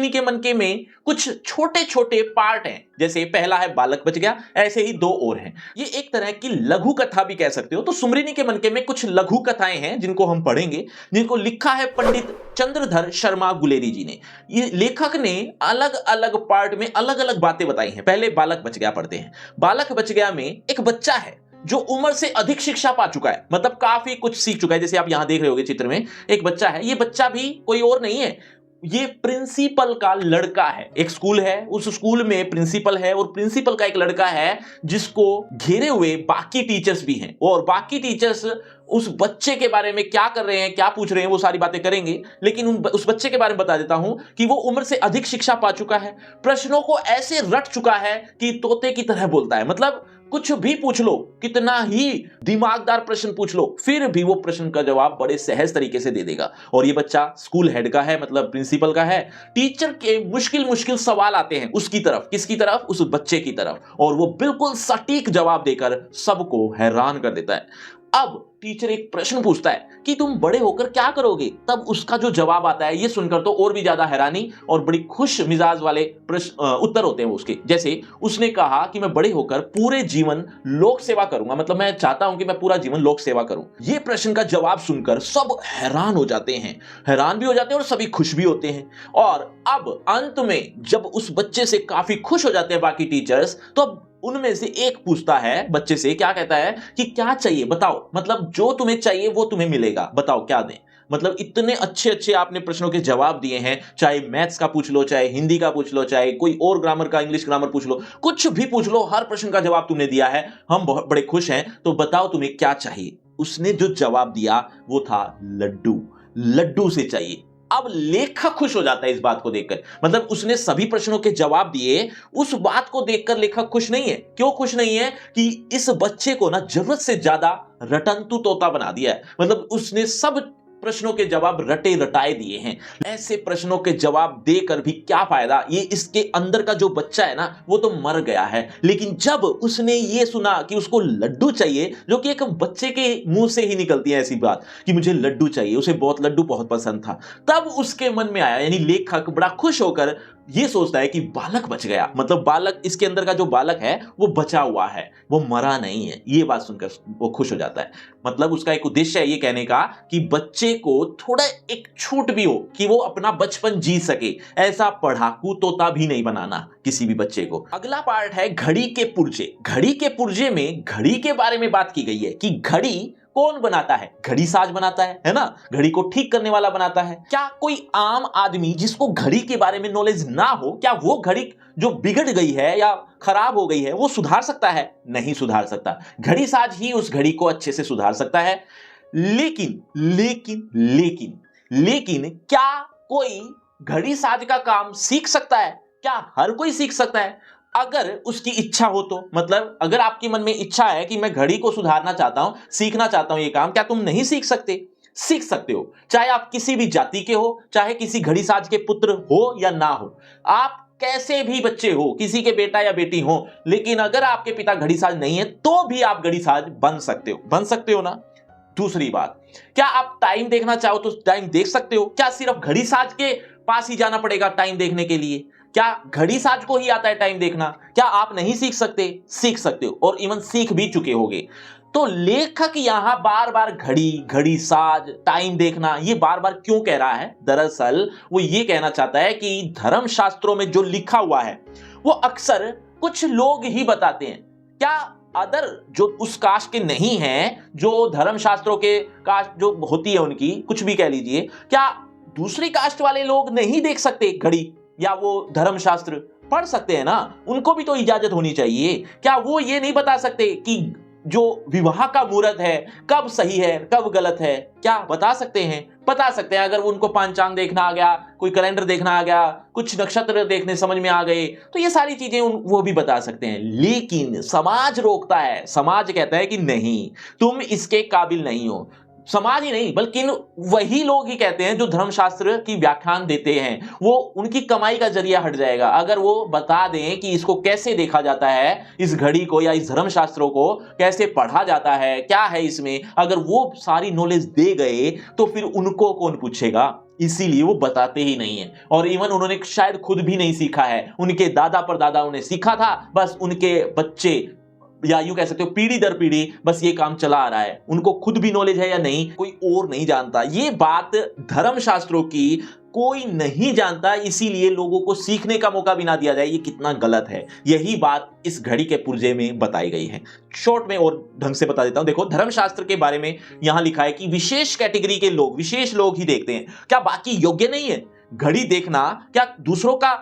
के मन के में कुछ छोटे छोटे पार्ट हैं। जैसे पहला है बालक बच गया, ऐसे ही दो और हैं। ये एक तरह की लघु कथा भी कह सकते हो। तो सुमरिनी के मन के में कुछ लघु कथाएं हैं जिनको हम पढ़ेंगे, जिनको लिखा है पंडित चंद्रधर शर्मा गुलेरी जी ने। ये लेखक ने अलग अलग पार्ट में अलग अलग बातें बताई हैं। पहले बालक बच गया पढ़ते हैं। बालक बच गया में एक बच्चा है जो उम्र से अधिक शिक्षा पा चुका है, मतलब काफी कुछ सीख चुका है। जैसे आप यहां देख रहे होगे चित्र में एक बच्चा है। ये बच्चा भी कोई और नहीं है, ये प्रिंसिपल का लड़का है। एक स्कूल है, उस स्कूल में प्रिंसिपल है, और प्रिंसिपल का एक लड़का है जिसको घेरे हुए बाकी टीचर्स भी हैं। और बाकी टीचर्स उस बच्चे के बारे में क्या कर रहे हैं, क्या पूछ रहे हैं, वो सारी बातें करेंगे। लेकिन उस बच्चे के बारे में बता देता हूं कि वो उम्र से अधिक शिक्षा पा चुका है, प्रश्नों को ऐसे रट चुका है कि तोते की तरह बोलता है। मतलब कुछ भी पूछ लो, कितना ही दिमागदार प्रश्न पूछ लो, फिर भी वो प्रश्न का जवाब बड़े सहज तरीके से दे देगा। और ये बच्चा स्कूल हेड का है, मतलब प्रिंसिपल का है। टीचर के मुश्किल मुश्किल सवाल आते हैं उसकी तरफ, किसकी तरफ, उस बच्चे की तरफ, और वो बिल्कुल सटीक जवाब देकर सबको हैरान कर देता है। अब टीचर एक प्रश्न पूछता है कि तुम बड़े होकर क्या करोगे। तब उसका जो जवाब आता है, ये सुनकर तो और भी ज्यादा हैरानी और बड़ी खुश मिजाज वाले उत्तर होते हैं उसके। जैसे उसने कहा कि मैं बड़े होकर पूरे जीवन लोक सेवा करूंगा, मतलब मैं चाहता हूं कि मैं पूरा जीवन लोक सेवा करूं। ये प्रश्न का जवाब सुनकर सब हैरान हो जाते हैं, हैरान भी हो जाते हैं और सभी खुश भी होते हैं। और अब अंत में जब उस बच्चे से काफी खुश हो जाते हैं बाकी टीचर्स, तो अब उनमें से एक पूछता है बच्चे से, क्या कहता है कि क्या चाहिए बताओ, मतलब जो तुम्हें चाहिए वो तुम्हें मिलेगा, बताओ क्या दें। मतलब इतने अच्छे अच्छे आपने प्रश्नों के जवाब दिए हैं, चाहे मैथ्स का पूछ लो, चाहे हिंदी का पूछ लो, चाहे कोई और ग्रामर का, इंग्लिश ग्रामर पूछ लो, कुछ भी पूछ लो, हर प्रश्न का जवाब तुमने दिया है, हम बहुत बड़े खुश हैं, तो बताओ तुम्हें क्या चाहिए। उसने जो जवाब दिया वो था लड्डू, लड्डू से चाहिए। अब लेखक खुश हो जाता है इस बात को देखकर। मतलब उसने सभी प्रश्नों के जवाब दिए, उस बात को देखकर लेखक खुश नहीं है। क्यों खुश नहीं है कि इस बच्चे को ना जरूरत से ज्यादा रटंतु तोता बना दिया है। मतलब उसने सब प्रश्नों के जवाब रटे रटाए दिए हैं। ऐसे प्रश्नों के जवाब देकर भी क्या फायदा, ये इसके अंदर का जो बच्चा है ना वो तो मर गया है। लेकिन जब उसने ये सुना कि उसको लड्डू चाहिए, जो कि एक बच्चे के मुंह से ही निकलती है ऐसी बात कि मुझे लड्डू चाहिए, उसे बहुत लड्डू बहुत पसंद था, तब उसके मन में आया, यानी लेखक बड़ा खुश होकर ये सोचता है कि बालक बच गया। मतलब बालक, इसके अंदर का जो बालक है वो बचा हुआ है, वो मरा नहीं है। ये बात सुनकर वो खुश हो जाता है। मतलब उसका एक उद्देश्य है ये कहने का कि बच्चे को थोड़ा एक छूट भी हो कि वो अपना बचपन जी सके। ऐसा पढ़ाकू तोता भी नहीं बनाना किसी भी बच्चे को। अगला पार्ट है घड़ी के पुर्जे। घड़ी के पुर्जे में घड़ी के बारे में बात की गई है कि घड़ी कौन बनाता है, घड़ी साज बनाता है ना, घड़ी को ठीक करने वाला बनाता है। क्या कोई आम आदमी जिसको घड़ी के बारे में नॉलेज ना हो, क्या वो घड़ी जो बिगड़ गई है या खराब हो गई है वो सुधार सकता है? नहीं सुधार सकता। घड़ी साज ही उस घड़ी को अच्छे से सुधार सकता है। लेकिन लेकिन लेकिन लेकिन क्या कोई घड़ी साज का काम सीख सकता है? क्या हर कोई सीख सकता है? अगर उसकी इच्छा हो तो। मतलब अगर आपके मन में इच्छा है कि मैं घड़ी को सुधारना चाहता हूं, सीखना चाहता हूं ये काम, क्या तुम नहीं सीख सकते? सीख सकते हो। चाहे आप किसी भी जाति के हो, चाहे किसी घड़ी साज के पुत्र हो या ना हो, आप कैसे भी बच्चे हो, किसी के बेटा या बेटी हो, लेकिन अगर आपके पिता घड़ी साज नहीं है तो भी आप घड़ी साज बन सकते हो। बन सकते हो ना। दूसरी बात, क्या आप टाइम देखना चाहो तो टाइम देख सकते हो? क्या सिर्फ घड़ी साज के पास ही जाना पड़ेगा टाइम देखने के लिए? क्या घड़ी साज को ही आता है टाइम देखना? क्या आप नहीं सीख सकते? सीख सकते हो, और इवन सीख भी चुके होगे। तो लेखक यहां बार बार घड़ी, घड़ी साज, टाइम देखना ये बार बार क्यों कह रहा है? दरअसल वो ये कहना चाहता है कि धर्म शास्त्रों में जो लिखा हुआ है वो अक्सर कुछ लोग ही बताते हैं। क्या अदर जो उस कास्ट के नहीं हैं, जो धर्म शास्त्रों के कास्ट जो होती है उनकी, कुछ भी कह लीजिए, क्या दूसरी कास्ट वाले लोग नहीं देख सकते घड़ी या वो धर्मशास्त्र? पढ़ सकते हैं ना, उनको भी तो इजाजत होनी चाहिए। क्या वो ये नहीं बता सकते कि जो विवाह का मुहूर्त है कब सही है कब गलत है, क्या बता सकते हैं? बता सकते हैं। अगर उनको पंचांग देखना आ गया, कोई कैलेंडर देखना आ गया, कुछ नक्षत्र देखने समझ में आ गए, तो ये सारी चीजें वो भी बता सकते हैं। लेकिन समाज रोकता है, समाज कहता है कि नहीं, तुम इसके काबिल नहीं हो। समाज ही नहीं बल्कि वही लोग ही कहते हैं जो धर्मशास्त्र की व्याख्यान देते हैं, वो उनकी कमाई का जरिया हट जाएगा अगर वो बता दें कि इसको कैसे देखा जाता है, इस घड़ी को या इस धर्मशास्त्रों को कैसे पढ़ा जाता है, क्या है इसमें। अगर वो सारी नॉलेज दे गए तो फिर उनको कौन पूछेगा, इसीलिए वो बताते ही नहीं है। और इवन उन्होंने शायद खुद भी नहीं सीखा है, उनके दादा परदादा उन्हें सीखा था, बस उनके बच्चे या यूं कह सकते हो पीढ़ी दर पीढ़ी बस ये काम चला आ रहा है। उनको खुद भी नॉलेज है या नहीं कोई और नहीं जानता। ये बात धर्मशास्त्रों की कोई नहीं जानता, इसीलिए लोगों को सीखने का मौका भी ना दिया जाए, ये कितना गलत है। यही बात इस घड़ी के पुर्जे में बताई गई है। शॉर्ट में और ढंग से बता देता हूं। देखो, धर्मशास्त्र के बारे में यहां लिखा है कि विशेष कैटेगरी के लोग, विशेष लोग ही देखते हैं। क्या बाकी योग्य नहीं है? घड़ी देखना क्या दूसरों का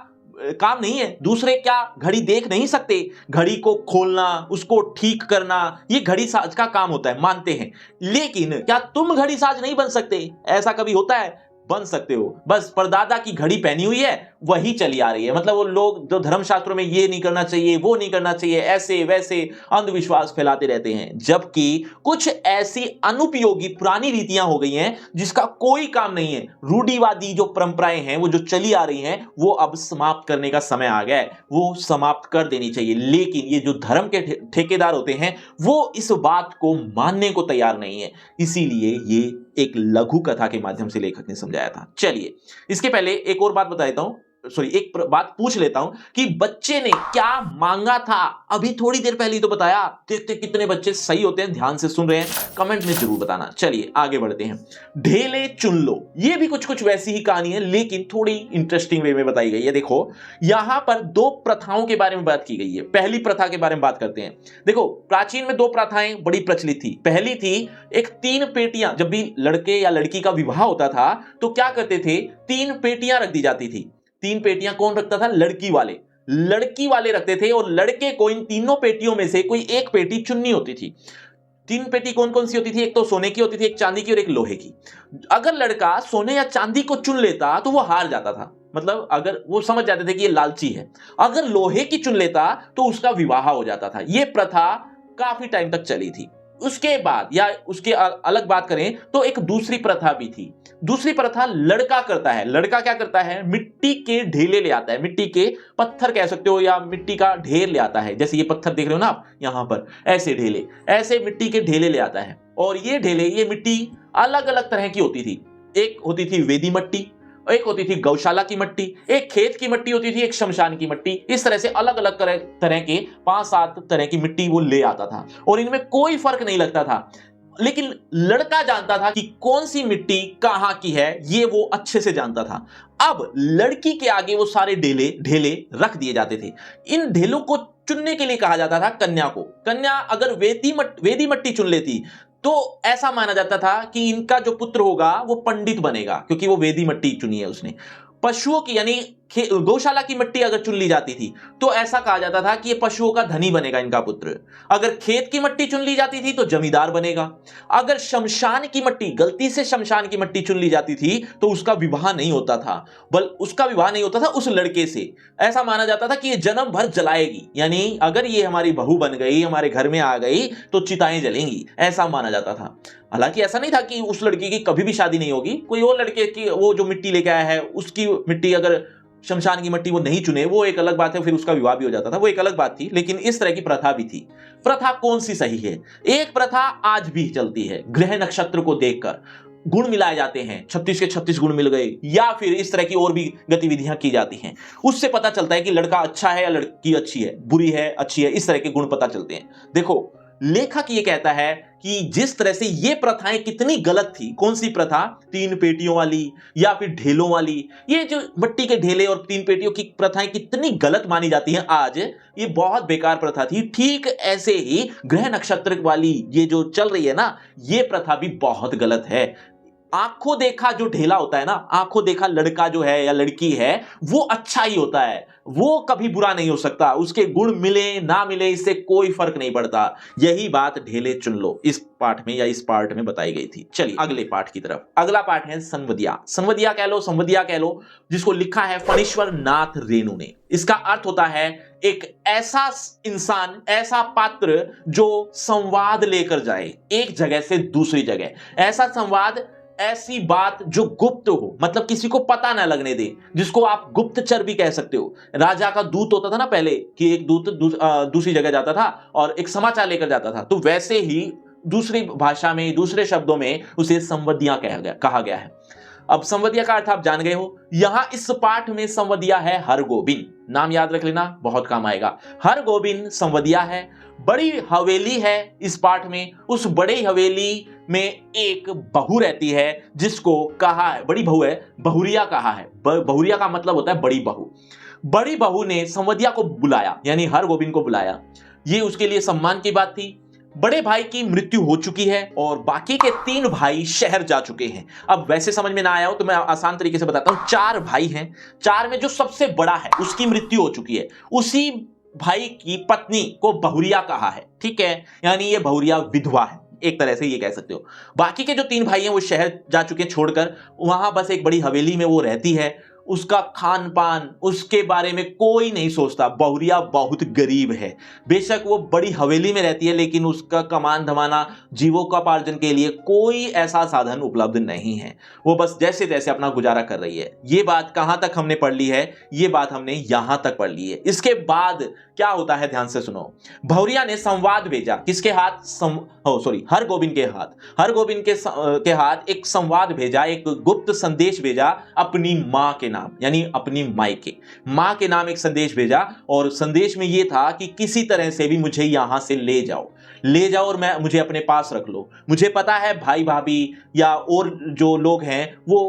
काम नहीं है? दूसरे क्या घड़ी देख नहीं सकते? घड़ी को खोलना, उसको ठीक करना, ये घड़ी साज का काम होता है, मानते हैं। लेकिन क्या तुम घड़ी साज नहीं बन सकते? ऐसा कभी होता है? बन सकते हो। बस परदादा की घड़ी पहनी हुई है, वही चली आ रही है। मतलब वो लोग जो धर्मशास्त्रों में ये नहीं करना चाहिए, वो नहीं करना चाहिए, ऐसे वैसे अंधविश्वास फैलाते रहते हैं। जबकि कुछ ऐसी अनुपयोगी पुरानी रीतियां हो गई हैं जिसका कोई काम नहीं है। रूढ़िवादी जो परंपराएं हैं, वो जो चली आ रही हैं, वो अब समाप्त करने का समय आ गया है, वो समाप्त कर देनी चाहिए। लेकिन ये जो धर्म के ठेकेदार होते हैं, वो इस बात को मानने को तैयार नहीं है। इसीलिए ये एक लघु कथा के माध्यम से लेखक ने समझाया था। चलिए, इसके पहले एक और बात बता देता हूं, एक बात पूछ लेता हूं कि बच्चे ने क्या मांगा था। अभी थोड़ी देर पहले तो बताया। देखते कितने बच्चे सही होते हैं, ध्यान से सुन रहे हैं, कमेंट में जरूर बताना। चलिए आगे बढ़ते हैं। ढेले चुन लो, ये भी कुछ कुछ वैसी ही कहानी है, लेकिन थोड़ी इंटरेस्टिंग वे में बताई गई है। देखो, यहां पर दो प्रथाओं के बारे में बात की गई है। पहली प्रथा के बारे में बात करते हैं। देखो, प्राचीन में दो प्रथाएं बड़ी प्रचलित थी। पहली थी एक 3 पेटियां, जब भी लड़के या लड़की का विवाह होता था तो क्या करते थे, 3 पेटियां रख दी जाती थी। 3 पेटियां कौन रखता था? लड़की वाले रखते थे, और लड़के को इन तीनों पेटियों में से कोई एक पेटी चुननी होती थी। 3 पेटी कौन कौन सी होती थी? एक तो सोने की होती थी, एक चांदी की और एक लोहे की। अगर लड़का सोने या चांदी को चुन लेता तो वो हार जाता था। मतलब अगर वो समझ जाते थे कि ये लालची है। अगर लोहे की चुन लेता तो उसका विवाह हो जाता था। यह प्रथा काफी टाइम तक चली थी। उसके बाद या उसके अलग बात करें तो एक दूसरी प्रथा भी थी। दूसरी प्रथा लड़का करता है। लड़का क्या करता है? मिट्टी के ढेले ले आता है, मिट्टी के पत्थर कह सकते हो, या मिट्टी का ढेर ले आता है। जैसे ये पत्थर देख रहे हो ना आप यहां पर, ऐसे ढेले, ऐसे मिट्टी के ढेले ले आता है। और ये ढेले, ये मिट्टी अलग अलग तरह की होती थी। एक होती थी वेदी मट्टी, एक होती थी गौशाला की मट्टी, एक खेत की मट्टी होती थी, एक शमशान की मट्टी। इस तरह से अलग अलग तरह के 5-7 तरह की मिट्टी वो ले आता था, और इनमें कोई फर्क नहीं लगता था। लेकिन लड़का जानता था कि कौन सी मिट्टी कहां की है, ये वो अच्छे से जानता था। अब लड़की के आगे वो सारे ढेले रख दिए जाते थे। इन ढेलों को चुनने के लिए कहा जाता था कन्या को। कन्या अगर वेदी मट्टी चुन लेती तो ऐसा माना जाता था कि इनका जो पुत्र होगा वो पंडित बनेगा, क्योंकि वो वेदी मट्टी चुनी है उसने। पशुओं की यानी गौशाला की मिट्टी अगर चुन ली जाती थी तो ऐसा कहा जाता था कि ये पशुओं का धनी बनेगा इनका पुत्र। अगर खेत की मिट्टी चुन ली जाती थी तो जमींदार बनेगा। अगर शमशान की मिट्टी, गलती से शमशान की मिट्टी चुन ली जाती थी तो उसका विवाह नहीं होता था, उसका विवाह नहीं होता था उस लड़के से। ऐसा माना जाता था कि ये जन्म भर जलाएगी, यानी अगर ये हमारी बहू बन गई, हमारे घर में आ गई तो चिताएं जलेंगी, ऐसा माना जाता था। हालांकि ऐसा नहीं था कि उस लड़की की कभी भी शादी नहीं होगी। कोई और लड़के की वो जो मिट्टी लेके आया है उसकी मिट्टी अगर शमशान की मिट्टी वो नहीं चुने, वो एक अलग बात है, फिर उसका विवाह भी हो जाता था, वो एक अलग बात थी। लेकिन इस तरह की प्रथा भी थी। प्रथा कौन सी सही है? एक प्रथा आज भी चलती है, ग्रह नक्षत्र को देखकर गुण मिलाए जाते हैं, 36 के 36 गुण मिल गए, या फिर इस तरह की और भी गतिविधियां की जाती हैं। उससे पता चलता है कि लड़का अच्छा है या लड़की अच्छी है, बुरी है, अच्छी है, इस तरह के गुण पता चलते हैं। देखो, लेखक ये कहता है कि जिस तरह से ये प्रथाएं कितनी गलत थी। कौन सी प्रथा? 3 पेटियों वाली या फिर ढेलों वाली। ये जो मिट्टी के ढेले और 3 पेटियों की प्रथाएं कितनी गलत मानी जाती हैं आज, ये बहुत बेकार प्रथा थी। ठीक ऐसे ही ग्रह नक्षत्र वाली ये जो चल रही है ना, ये प्रथा भी बहुत गलत है। आंखों देखा जो ढेला होता है ना, आंखों देखा लड़का जो है या लड़की है, वो अच्छा ही होता है, वो कभी बुरा नहीं हो सकता, उसके गुण मिले ना मिले इससे कोई फर्क नहीं पड़ता। यही बात ढेले चुन लो इस पाठ में या इस पार्ट में बताई गई थी। चलिए अगले पाठ की तरफ। अगला पाठ है संवदिया। संवदिया कह लो, संवदिया कह लो, जिसको लिखा है फणीश्वर नाथ रेणु ने। इसका अर्थ होता है एक ऐसा इंसान, ऐसा पात्र जो संवाद लेकर जाए एक जगह से दूसरी जगह। ऐसा संवाद, ऐसी बात जो गुप्त हो, मतलब किसी को पता ना लगने दे, जिसको आप गुप्तचर भी कह सकते हो। राजा का दूत होता था ना पहले, कि एक दूत दूसरी जगह जाता था और एक समाचार लेकर जाता था, तो वैसे ही दूसरी भाषा में, दूसरे शब्दों में उसे संवदिया कहा गया है। अब संवदिया का अर्थ आप जान गए हो। यहां इस पाठ में संवदिया है हरगोबिंद। नाम याद रख लेना, बहुत काम आएगा। हरगोबिंद संवदिया है। बड़ी हवेली है इस पाठ में। उस बड़ी हवेली में एक बहू रहती है, जिसको कहा है, बड़ी बहू है, बहुरिया कहा है। बहुरिया का मतलब होता है बड़ी बहू। बड़ी बहू ने संवदिया को बुलाया, यानी हरगोबिंद को बुलाया। ये उसके लिए सम्मान की बात थी। बड़े भाई की मृत्यु हो चुकी है और बाकी के 3 भाई शहर जा चुके हैं। अब वैसे समझ में ना आया हो तो मैं आसान तरीके से बताता हूं। 4 भाई हैं, 4 में जो सबसे बड़ा है उसकी मृत्यु हो चुकी है। उसी भाई की पत्नी को बहुरिया कहा है, ठीक है, यानी ये बहुरिया विधवा है, एक तरह से ये कह सकते हो। बाकी के जो 3 भाई हैं वो शहर जा चुके हैं छोड़कर, वहां बस एक बड़ी हवेली में वो रहती है। उसका खान पान, उसके बारे में कोई नहीं सोचता। बहुरिया बहुत गरीब है। बेशक वो बड़ी हवेली में रहती है, लेकिन उसका कमान धमाना, जीविकोपार्जन के लिए कोई ऐसा साधन उपलब्ध नहीं है। वो बस जैसे तैसे अपना गुजारा कर रही है। ये बात कहां तक हमने पढ़ ली है? ये बात हमने यहां तक पढ़ ली है। इसके बाद क्या होता है, ध्यान से सुनो। बहुरिया ने संवाद भेजा, किसके हाथ? हरगोबिंद के हाथ। हरगोबिंद के हाथ एक संवाद भेजा, एक गुप्त संदेश भेजा अपनी मां के नाम, यानी अपनी मां के नाम एक संदेश भेजा। और संदेश में यह था कि किसी तरह से भी मुझे यहां से ले जाओ और मुझे अपने पास रख लो। मुझे पता है भाई भाभी या और जो लोग हैं वो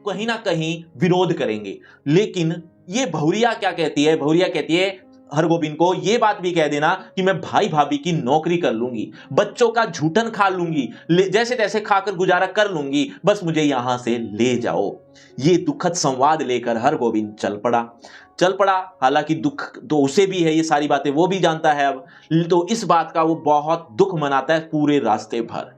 कहीं ना कहीं विरोध करेंगे, लेकिन ये बहुरिया क्या कहती है? बहुरिया कहती है हरगोबिंद को, ये बात भी कह देना कि मैं भाई भाभी की नौकरी कर लूंगी, बच्चों का झूठन खा लूंगी, जैसे तैसे खाकर गुजारा कर लूंगी, बस मुझे यहां से ले जाओ। ये दुखद संवाद लेकर हरगोबिंद चल पड़ा। हालांकि दुख तो उसे भी है, ये सारी बातें वो भी जानता है अब, तो इस बात का वो बहुत दुख मनाता है पूरे रास्ते भर।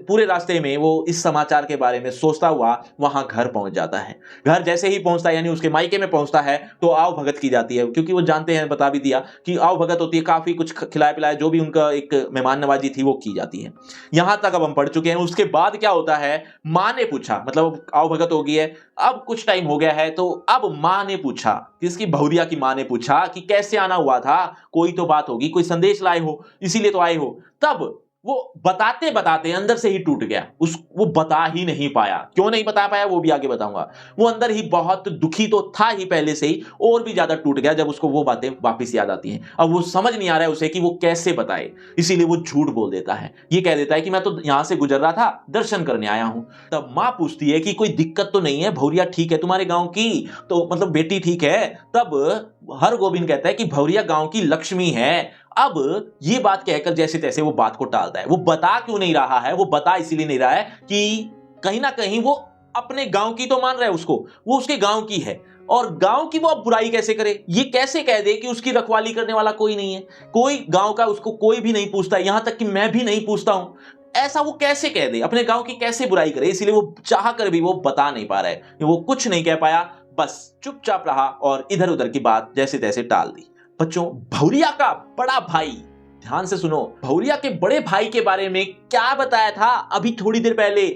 पूरे रास्ते में वो इस समाचार के बारे में सोचता हुआ वहां घर पहुंच जाता है। घर जैसे ही पहुंचता है, यानी उसके मायके में पहुंचता है, तो आव भगत की जाती है, क्योंकि वो जानते हैं, बता भी दिया कि आव भगत होती है, काफी कुछ खिलाया पिलाया, जो भी उनका एक मेहमान नवाजी थी वो की जाती है। यहां तक अब हम पढ़ चुके हैं। उसके बाद क्या होता है, मां ने पूछा, मतलब आव भगत हो गई है, अब कुछ टाइम हो गया है, तो अब मां ने पूछा, किसकी? बहुरिया की मां ने पूछा कि कैसे आना हुआ था, कोई तो बात होगी, कोई संदेश लाए हो, इसीलिए तो आए हो। तब वो बताते बताते अंदर से ही टूट गया। वो बता ही नहीं पाया। क्यों नहीं बता पाया वो भी आगे बताऊंगा। वो अंदर ही बहुत दुखी तो था ही पहले से ही, और भी ज्यादा टूट गया जब उसको वो बातें वापस याद आती हैं। अब वो समझ नहीं आ रहा है उसे कि वो कैसे बताए, इसीलिए वो झूठ बोल देता है। ये कह देता है कि मैं तो यहां से गुजर रहा था, दर्शन करने आया हूं। तब मां पूछती है कि कोई दिक्कत तो नहीं है, बहुरिया ठीक है तुम्हारे गांव की, तो मतलब बेटी ठीक है? तब हरगोबिंद कहता है कि बहुरिया गांव की लक्ष्मी है। अब ये बात कहकर जैसे तैसे वो बात को टालता है। वो बता क्यों नहीं रहा है? वो बता इसीलिए नहीं रहा है कि कहीं ना कहीं वो अपने गांव की तो मान रहा है उसको, वो उसके गांव की है, और गांव की वो अब बुराई कैसे करे? ये कैसे कह दे कि उसकी रखवाली करने वाला कोई नहीं है, कोई गांव का उसको कोई भी नहीं पूछता, यहां तक कि मैं भी नहीं पूछता हूं। ऐसा वो कैसे कह दे? अपने गांव की कैसे बुराई करे? इसीलिए वो चाह कर भी वो बता नहीं पा रहा है, वो कुछ नहीं कह पाया, बस चुपचाप रहा और इधर उधर की बात जैसे तैसे टाल दी। बच्चों, बहुरिया का बड़ा भाई, ध्यान से सुनो, बहुरिया के बड़े भाई के बारे में क्या बताया था अभी थोड़ी देर पहले?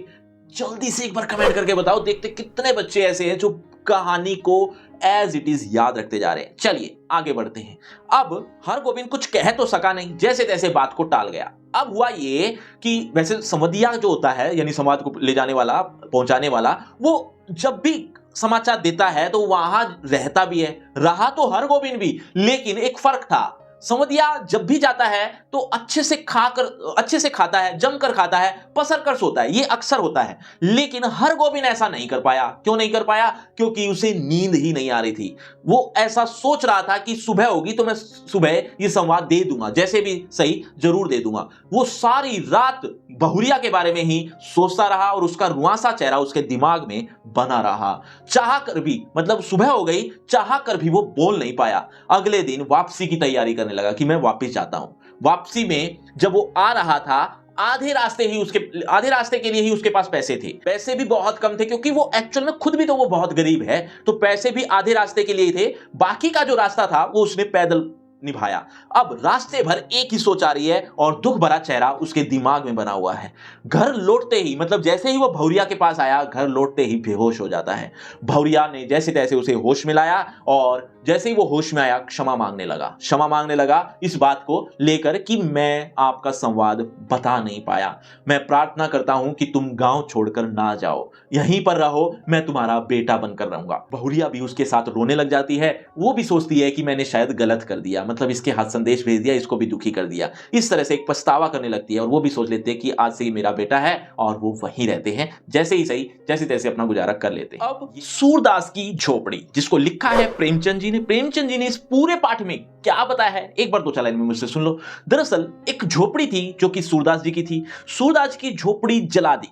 जल्दी से एक बार कमेंट करके बताओ, देखते कितने बच्चे ऐसे हैं जो कहानी को एज इट इज याद रखते जा रहे हैं। चलिए आगे बढ़ते हैं। अब हरगोबिंद कुछ कह तो सका नहीं, जैसे तैसे बात को टाल गया। अब हुआ ये कि वैसे संवदिया जो होता है, यानी संवाद को ले जाने वाला, पहुंचाने वाला, वो जब भी समाचार देता है तो वहां रहता भी है, रहा तो हरगोबिंद भी, लेकिन एक फर्क था। संवदिया जब भी जाता है तो अच्छे से खाता है, जमकर खाता है, पसर कर सोता है, ये अक्सर होता है। लेकिन हरगोविंद ऐसा नहीं कर पाया। क्यों नहीं कर पाया? क्योंकि उसे नींद ही नहीं आ रही थी। वो ऐसा सोच रहा था कि सुबह होगी तो मैं सुबह ये संवाद दे दूंगा, जैसे भी सही जरूर दे दूंगा। वो सारी रात बहुरिया के बारे में ही सोचता रहा और उसका रुआंसा चेहरा उसके दिमाग में बना रहा। चाह कर भी, मतलब सुबह हो गई, चाह कर भी वो बोल नहीं पाया। अगले दिन वापसी की तैयारी करने लगा कि मैं वापस जाता हूं। वापसी में जब वो आ रहा था, आधे रास्ते के लिए ही उसके पास पैसे थे। पैसे भी बहुत कम थे क्योंकि वो एक्चुअल में खुद भी तो वो बहुत गरीब है, तो पैसे भी आधे रास्ते के लिए थे। बाकी का जो रास्ता था वो उसने पैदल निभाया। अब रास्ते भर एक ही सोच आ रही है और दुख भरा चेहरा उसके दिमाग में बना हुआ है। घर लौटते ही, मतलब जैसे ही वो भौरिया के पास आया, घर लौटते ही बेहोश हो जाता है। भौरिया ने जैसे तैसे उसे होश में लाया और जैसे ही वो होश में आया क्षमा मांगने लगा इस बात को लेकर कि मैं आपका संवाद बता नहीं पाया। मैं प्रार्थना करता हूं कि तुम गांव छोड़कर ना जाओ, यहीं पर रहो, मैं तुम्हारा बेटा बनकर रहूंगा। बहुरिया भी उसके साथ रोने लग जाती है। वो भी सोचती है कि मैंने शायद गलत कर दिया, मतलब इसके हाथ संदेश भेज दिया, इसको भी दुखी कर दिया। इस तरह से एक पछतावा करने लगती है और वो भी सोच लेती है कि आज से ही मेरा बेटा है और वो वहीं रहते हैं, जैसे ही सही जैसे तैसे अपना गुजारा कर लेते हैं। अब सूरदास की झोपड़ी, जिसको लिखा है प्रेमचंद जी ने इस पूरे पाठ में क्या बताया है, एक बार दो चार लाइन में मुझसे सुन लो। दरअसल एक झोपड़ी थी जो कि सूरदास जी की थी। सूरदास की झोपड़ी जला दी।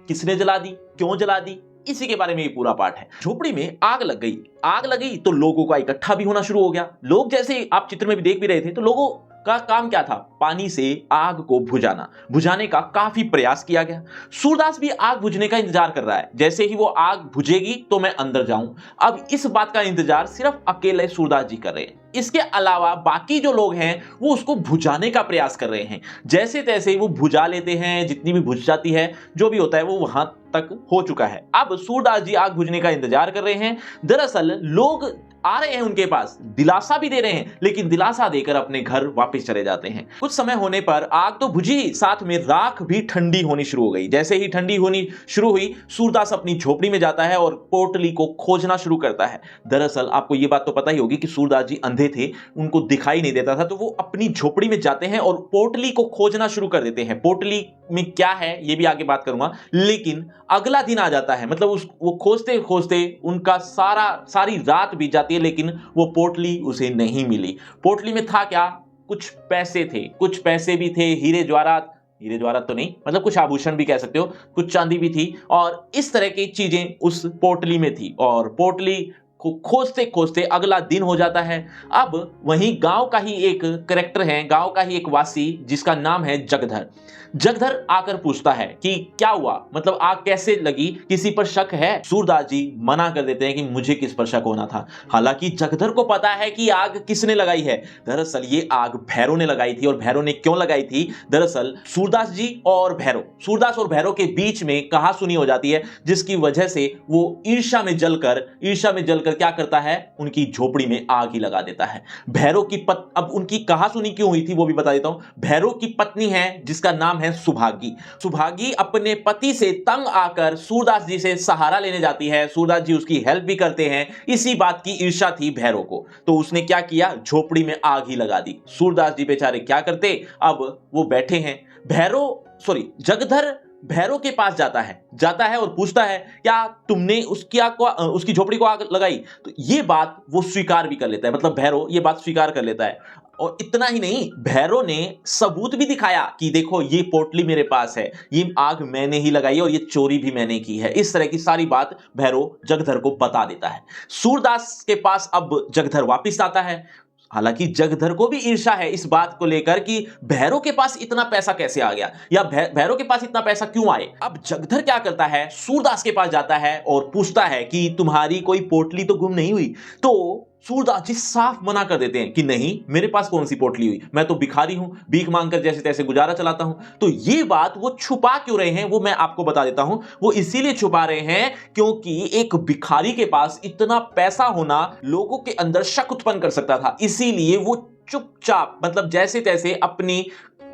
किसने जला दी, क्यों जला दी, इसी के बारे में ये पूरा पाठ है। झोपड़ी में आग लग गई तो लोगों का इकट्ठा भी होना शुरू हो गया। लोग, जैसे आप चित्र में भी देख भी रहे थे, तो लोगों का काम क्या था, पानी से आग को बुझाने का काफी प्रयास किया गया। सूरदास भी आग बुझने का इंतजार कर रहा है, जैसे ही वो आग बुझेगी तो मैं अंदर जाऊं। अब इस बात का इंतजार सिर्फ अकेले सूरदास जी कर रहे हैं। इसके अलावा बाकी जो लोग हैं वो उसको बुझाने का प्रयास कर रहे हैं। जैसे तैसे वो बुझा लेते हैं, जितनी भी बुझ जाती है, जो भी होता है वो वहां तक हो चुका है। अब सूरदास जी आग बुझने का इंतजार कर रहे हैं। दरअसल लोग आ रहे हैं उनके पास, दिलासा भी दे रहे हैं, लेकिन दिलासा देकर अपने घर वापस चले जाते हैं। कुछ समय होने पर आग तो बुझी, साथ में राख भी ठंडी होनी शुरू हो गई। जैसे ही ठंडी होनी शुरू हुई, सूरदास अपनी झोपड़ी में जाता है और पोटली को खोजना शुरू करता है। दरअसल आपको यह बात तो पता ही होगी कि सूरदास जी अंधे थे, उनको दिखाई नहीं देता था, तो वो अपनी झोपड़ी में जाते हैं और पोटली को खोजना शुरू कर देते हैं। पोटली में क्या है ये भी आगे बात करूंगा, लेकिन अगला दिन आ जाता है, मतलब वो खोजते खोजते उनका सारी रात बीत जाती है, लेकिन वो पोटली उसे नहीं मिली। पोटली में था क्या, कुछ पैसे थे, कुछ पैसे भी थे, हीरे जवाहरात तो नहीं, मतलब कुछ आभूषण भी कह सकते हो, कुछ चांदी भी थी, और इस तरह की चीजें उस पोटली में थी। और पोटली को खोजते खोजते अगला दिन हो जाता है। अब वहीं गांव का ही एक कैरेक्टर है, गांव का ही एक वासी, जिसका नाम है जगधर आकर पूछता है कि क्या हुआ, मतलब आग कैसे लगी, किसी पर शक है? सूरदास जी मना कर देते हैं कि मुझे किस पर शक होना था। हालांकि जगधर को पता है कि आग किसने लगाई है। दरअसल ये आग भैरव ने लगाई थी। और भैरव ने क्यों लगाई थी? दरअसल सूरदास और भैरव के बीच में कहासुनी हो जाती है, जिसकी वजह से वो ईर्ष्या में जलकर क्या करता है, उनकी झोपड़ी में आग ही लगा देता है। भैरव की अब उनकी कहासुनी क्यों हुई थी वो भी बता देता हूं। भैरव की पत्नी है जिसका नाम है सुभागी अपने पति से तंग आकर सूरदास जी से सहारा लेने जाती है। सूरदास जी उसकी हेल्प भी करते हैं। इसी बात की ईर्ष्या थी भैरव को, तो उसने क्या किया, झोपड़ी में आग ही लगा दी। सूरदास जी बेचारे क्या करते, अब वो बैठे हैं। जगधर भैरव के पास जाता है और पूछता है क्या तुमने उसकी झोपड़ी को आग लगाई? तो ये बात वो स्वीकार भी कर लेता है, मतलब भैरव ये बात स्वीकार कर लेता है। और इतना ही नहीं, भैरव ने सबूत भी दिखाया कि देखो ये पोटली मेरे पास है, ये आग मैंने ही लगाई है और ये चोरी भी मैंने की है। इस तरह की सारी बात भैरव जगधर को बता देता है। सूरदास के पास अब जगधर वापिस आता है। हालांकि जगधर को भी ईर्ष्या है इस बात को लेकर कि भैरव के पास इतना पैसा कैसे आ गया, या भैरव के पास इतना पैसा क्यों आए। अब जगधर क्या करता है, सूरदास के पास जाता है और पूछता है कि तुम्हारी कोई पोटली तो गुम नहीं हुई? तो सूरदास जी साफ मना कर देते हैं कि नहीं, मेरे पास कौन सी पोटली हुई, मैं तो भिखारी हूं, भीख मांगकर जैसे तैसे गुजारा चलाता हूं। तो ये बात वो छुपा क्यों रहे हैं वो मैं आपको बता देता हूं। वो इसीलिए छुपा रहे हैं क्योंकि एक भिखारी के पास इतना पैसा होना लोगों के अंदर शक उत्पन्न कर सकता था। इसीलिए वो चुपचाप, मतलब जैसे तैसे अपनी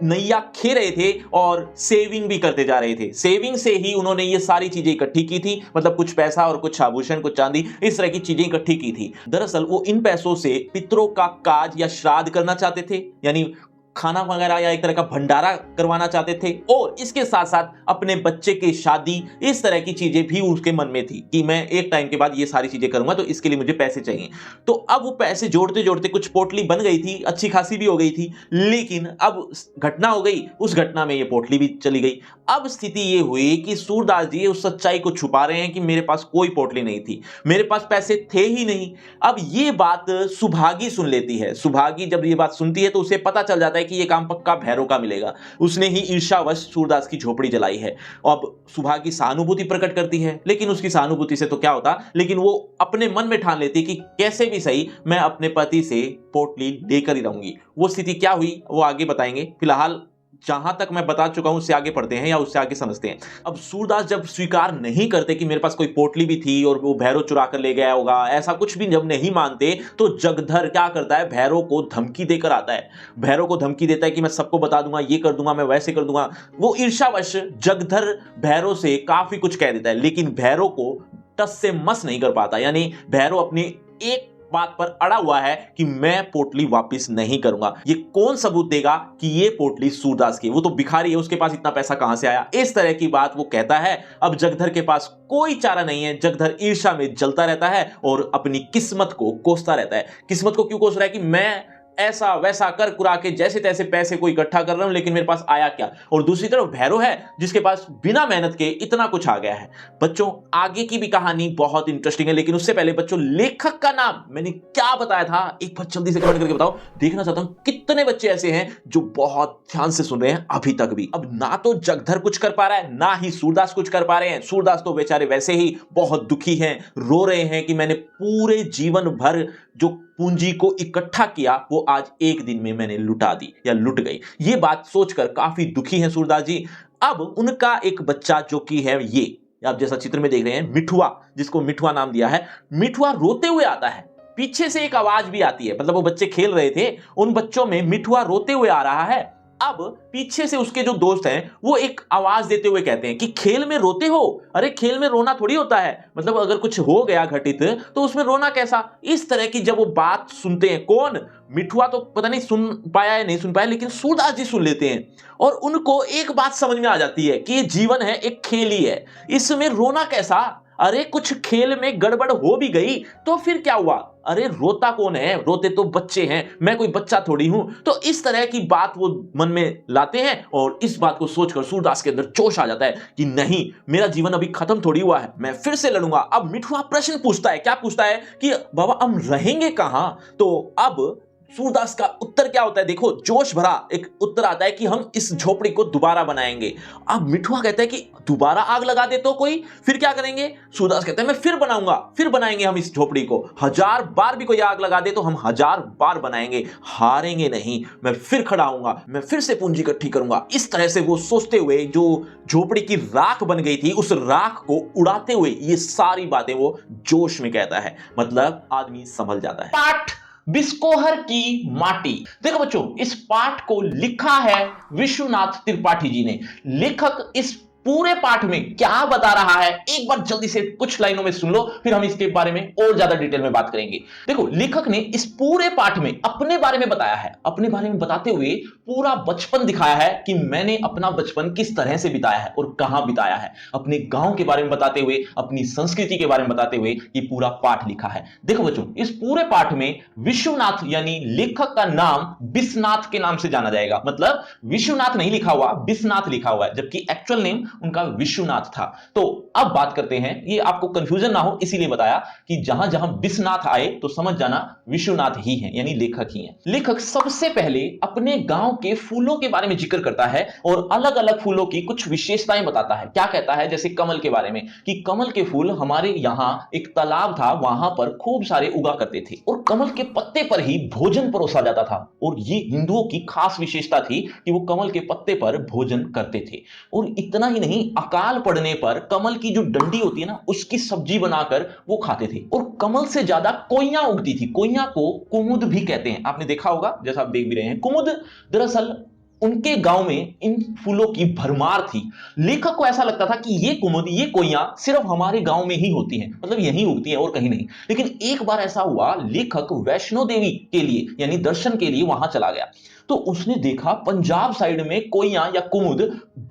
नैया खे रहे थे और सेविंग भी करते जा रहे थे। सेविंग से ही उन्होंने ये सारी चीजें इकट्ठी की थी, मतलब कुछ पैसा और कुछ आभूषण, कुछ चांदी, इस तरह की चीजें इकट्ठी की थी। दरअसल वो इन पैसों से पितरों का काज या श्राद्ध करना चाहते थे, यानी खाना वगैरह या एक तरह का भंडारा करवाना चाहते थे, और इसके साथ साथ अपने बच्चे की शादी, इस तरह की चीजें भी उसके मन में थी कि मैं एक टाइम के बाद ये सारी चीजें करूंगा, तो इसके लिए मुझे पैसे चाहिए। तो अब वो पैसे जोड़ते जोड़ते कुछ पोटली बन गई थी, अच्छी खासी भी हो गई थी, लेकिन अब घटना हो गई, उस घटना में ये पोटली भी चली गई। अब स्थिति ये हुई कि सूरदास जी उस सच्चाई को छुपा रहे हैं कि मेरे पास कोई पोटली नहीं थी, मेरे पास पैसे थे ही नहीं। अब ये बात सुभागी सुन लेती है। सुभागी जब ये बात सुनती है तो उसे पता चल जाता है कि ये काम पक्का भैरव का मिलेगा, उसने ही ईर्ष्यावश सूरदास की झोपड़ी जलाई है। अब सुभागी सहानुभूति प्रकट करती है, लेकिन उसकी सहानुभूति से तो क्या होता, लेकिन वो अपने मन में ठान लेती कि कैसे भी सही मैं अपने पति से पोटली लेकर ही रहूंगी। वो स्थिति क्या हुई वो आगे बताएंगे, फिलहाल जहां तक मैं बता चुका हूं उससे आगे पढ़ते हैं या उससे आगे समझते हैं। अब सूरदास जब स्वीकार नहीं करते कि मेरे पास कोई पोटली भी थी और वो भैरव चुरा कर ले गया होगा, ऐसा कुछ भी जब नहीं मानते, तो जगधर क्या करता है, भैरव को धमकी देकर आता है। भैरव को धमकी देता है कि मैं सबको बता दूंगा, ये कर दूंगा, मैं वैसे कर दूंगा। वो ईर्ष्यावश जगधर भैरव से काफी कुछ कह देता है, लेकिन भैरव को टस से मस नहीं कर पाता। यानी भैरव अपनी एक बात पर अड़ा हुआ है कि मैं पोटली वापस नहीं करूंगा। ये कौन सबूत देगा कि ये पोटली सूरदास की? वो तो भिखारी है, उसके पास इतना पैसा कहां से आया? इस तरह की बात वो कहता है। अब जगधर के पास कोई चारा नहीं है, जगधर ईर्ष्या में जलता रहता है और अपनी किस्मत को कोसता रहता है। किस्मत को क्यों कोस रहा है कि मैं ऐसा वैसा कर कुरा के जैसे तैसे पैसे को इकट्ठा कर रहा हूं, लेकिन मेरे पास आया क्या? और दूसरी तरफ भैरव है जिसके पास बिना मेहनत के इतना कुछ आ गया है। बच्चों, आगे की भी कहानी बहुत इंटरेस्टिंग है, लेकिन उससे पहले बच्चों, लेखक का नाम मैंने क्या बताया था एक बार जल्दी से कमेंट करके बताओ। देखना चाहता हूं कितने बच्चे ऐसे हैं जो बहुत ध्यान से सुन रहे हैं अभी तक भी। अब ना तो जगधर कुछ कर पा रहा है, ना ही सूरदास कुछ कर पा रहे हैं। सूरदास तो बेचारे वैसे ही बहुत दुखी हैं, रो रहे हैं कि मैंने पूरे जीवन भर जो पूंजी को इकट्ठा किया वो आज एक दिन में मैंने लुटा दी या लुट गई। ये बात सोचकर काफी दुखी हैं सूरदास जी। अब उनका एक बच्चा जो कि है ये आप जैसा चित्र में देख रहे हैं, मिठुआ, जिसको मिठुआ नाम दिया है, मिठुआ रोते हुए आता है। पीछे से एक आवाज भी आती है, मतलब वो बच्चे खेल रहे थे, उन बच्चों में मिठुआ रोते हुए आ रहा है। अब पीछे से उसके जो दोस्त हैं वो एक आवाज देते हुए कहते हैं कि खेल में रोते हो? अरे खेल में रोना थोड़ी होता है, मतलब अगर कुछ हो गया घटित तो उसमें रोना कैसा? इस तरह की जब वो बात सुनते हैं, कौन? मिठुआ तो पता नहीं सुन पाया या नहीं सुन पाया, लेकिन सूरदास जी सुन लेते हैं और उनको एक बात समझ में आ जाती है कि ये जीवन है, एक खेल ही है, इसमें रोना कैसा? अरे कुछ खेल में गड़बड़ हो भी गई तो फिर क्या हुआ? अरे रोता कौन है? रोते तो बच्चे हैं, मैं कोई बच्चा थोड़ी हूं। तो इस तरह की बात वो मन में लाते हैं और इस बात को सोचकर सूरदास के अंदर जोश आ जाता है कि नहीं, मेरा जीवन अभी खत्म थोड़ी हुआ है, मैं फिर से लड़ूंगा। अब मिठुआ प्रश्न पूछता है, क्या पूछता है कि बाबा हम रहेंगे कहां? तो अब सूरदास का उत्तर क्या होता है, देखो, जोश भरा एक उत्तर आता है कि हम इस झोपड़ी को दोबारा बनाएंगे। अब मिठुआ कहता है कि दोबारा आग लगा दे तो कोई, फिर क्या करेंगे? सूरदास कहता है मैं फिर बनाऊंगा, फिर बनाएंगे हम इस झोपड़ी को, 1000 बार भी कोई आग लगा दे तो हम 1000 बार बनाएंगे, हारेंगे नहीं, मैं फिर खड़ा होऊंगा, मैं फिर से पूंजी इकट्ठी करूंगा। इस तरह से वो सोचते हुए जो झोपड़ी की राख बन गई थी उस राख को उड़ाते हुए ये सारी बातें वो जोश में कहता है। मतलब आदमी संभल जाता है। पाठ बिस्कोहर की माटी। देखो बच्चों, इस पाठ को लिखा है विश्वनाथ त्रिपाठी जी ने। लेखक इस पूरे पाठ में क्या बता रहा है एक बार जल्दी से कुछ लाइनों में सुन लो, फिर हम इसके बारे में और ज्यादा डिटेल में बात करेंगे। देखो, लेखक ने इस पूरे पाठ में अपने बारे में बताया है, अपने बारे में बताते हुए पूरा बचपन दिखाया है कि मैंने अपना बचपन किस तरह से बिताया है और कहां बिताया है। अपने गांव के बारे में बताते हुए, अपनी संस्कृति के बारे में बताते हुए ये पूरा पाठ लिखा है। देखो बच्चों, इस पूरे पाठ में विश्वनाथ यानी लेखक का नाम बिस्नाथ के नाम से जाना जाएगा। मतलब विश्वनाथ नहीं लिखा हुआ, बिस्नाथ लिखा हुआ है, जबकि एक्चुअल नेम उनका विश्वनाथ था। तो अब बात करते हैं, ये आपको कंफ्यूजन ना हो इसीलिए बताया कि जहां जहां बिस्नाथ आए तो समझ जाना विश्वनाथ ही है, यानी लेखक ही है। लेखक सबसे पहले अपने गांव के फूलों के बारे में जिक्र करता है और अलग अलग फूलों की कुछ विशेषताएं बताता है। क्या कहता है? जैसे कमल के बारे में कि कमल के फूल हमारे यहां एक तालाब था, वहां पर खूब सारे उगा करते थे और कमल के पत्ते पर ही भोजन परोसा जाता था। और ये हिंदुओं की खास विशेषता थी कि वो कमल के पत्ते पर भोजन करते थे। और इतना ही नहीं, अकाल पड़ने पर कमल की जो डंडी होती है ना, उसकी सब्जी बनाकर वो खाते थे। और कमल से ज्यादा कोइयां उगती थी। कोइयां को कुमुद भी कहते हैं, आपने देखा होगा, जैसा आप देख भी रहे हैं। कुमुद दरअसल उनके गांव में इन फूलों की भरमार थी। लेखक को ऐसा लगता था कि ये कुमुद, ये कोइयां सिर्फ हमारे गांव में ही होती हैं, मतलब यहीं उगती हैं और कहीं नहीं। लेकिन एक बार ऐसा हुआ, लेखक वैष्णो देवी के लिए यानी दर्शन के लिए वहां चला गया। तो उसने देखा पंजाब साइड में कोइयां या कुमुद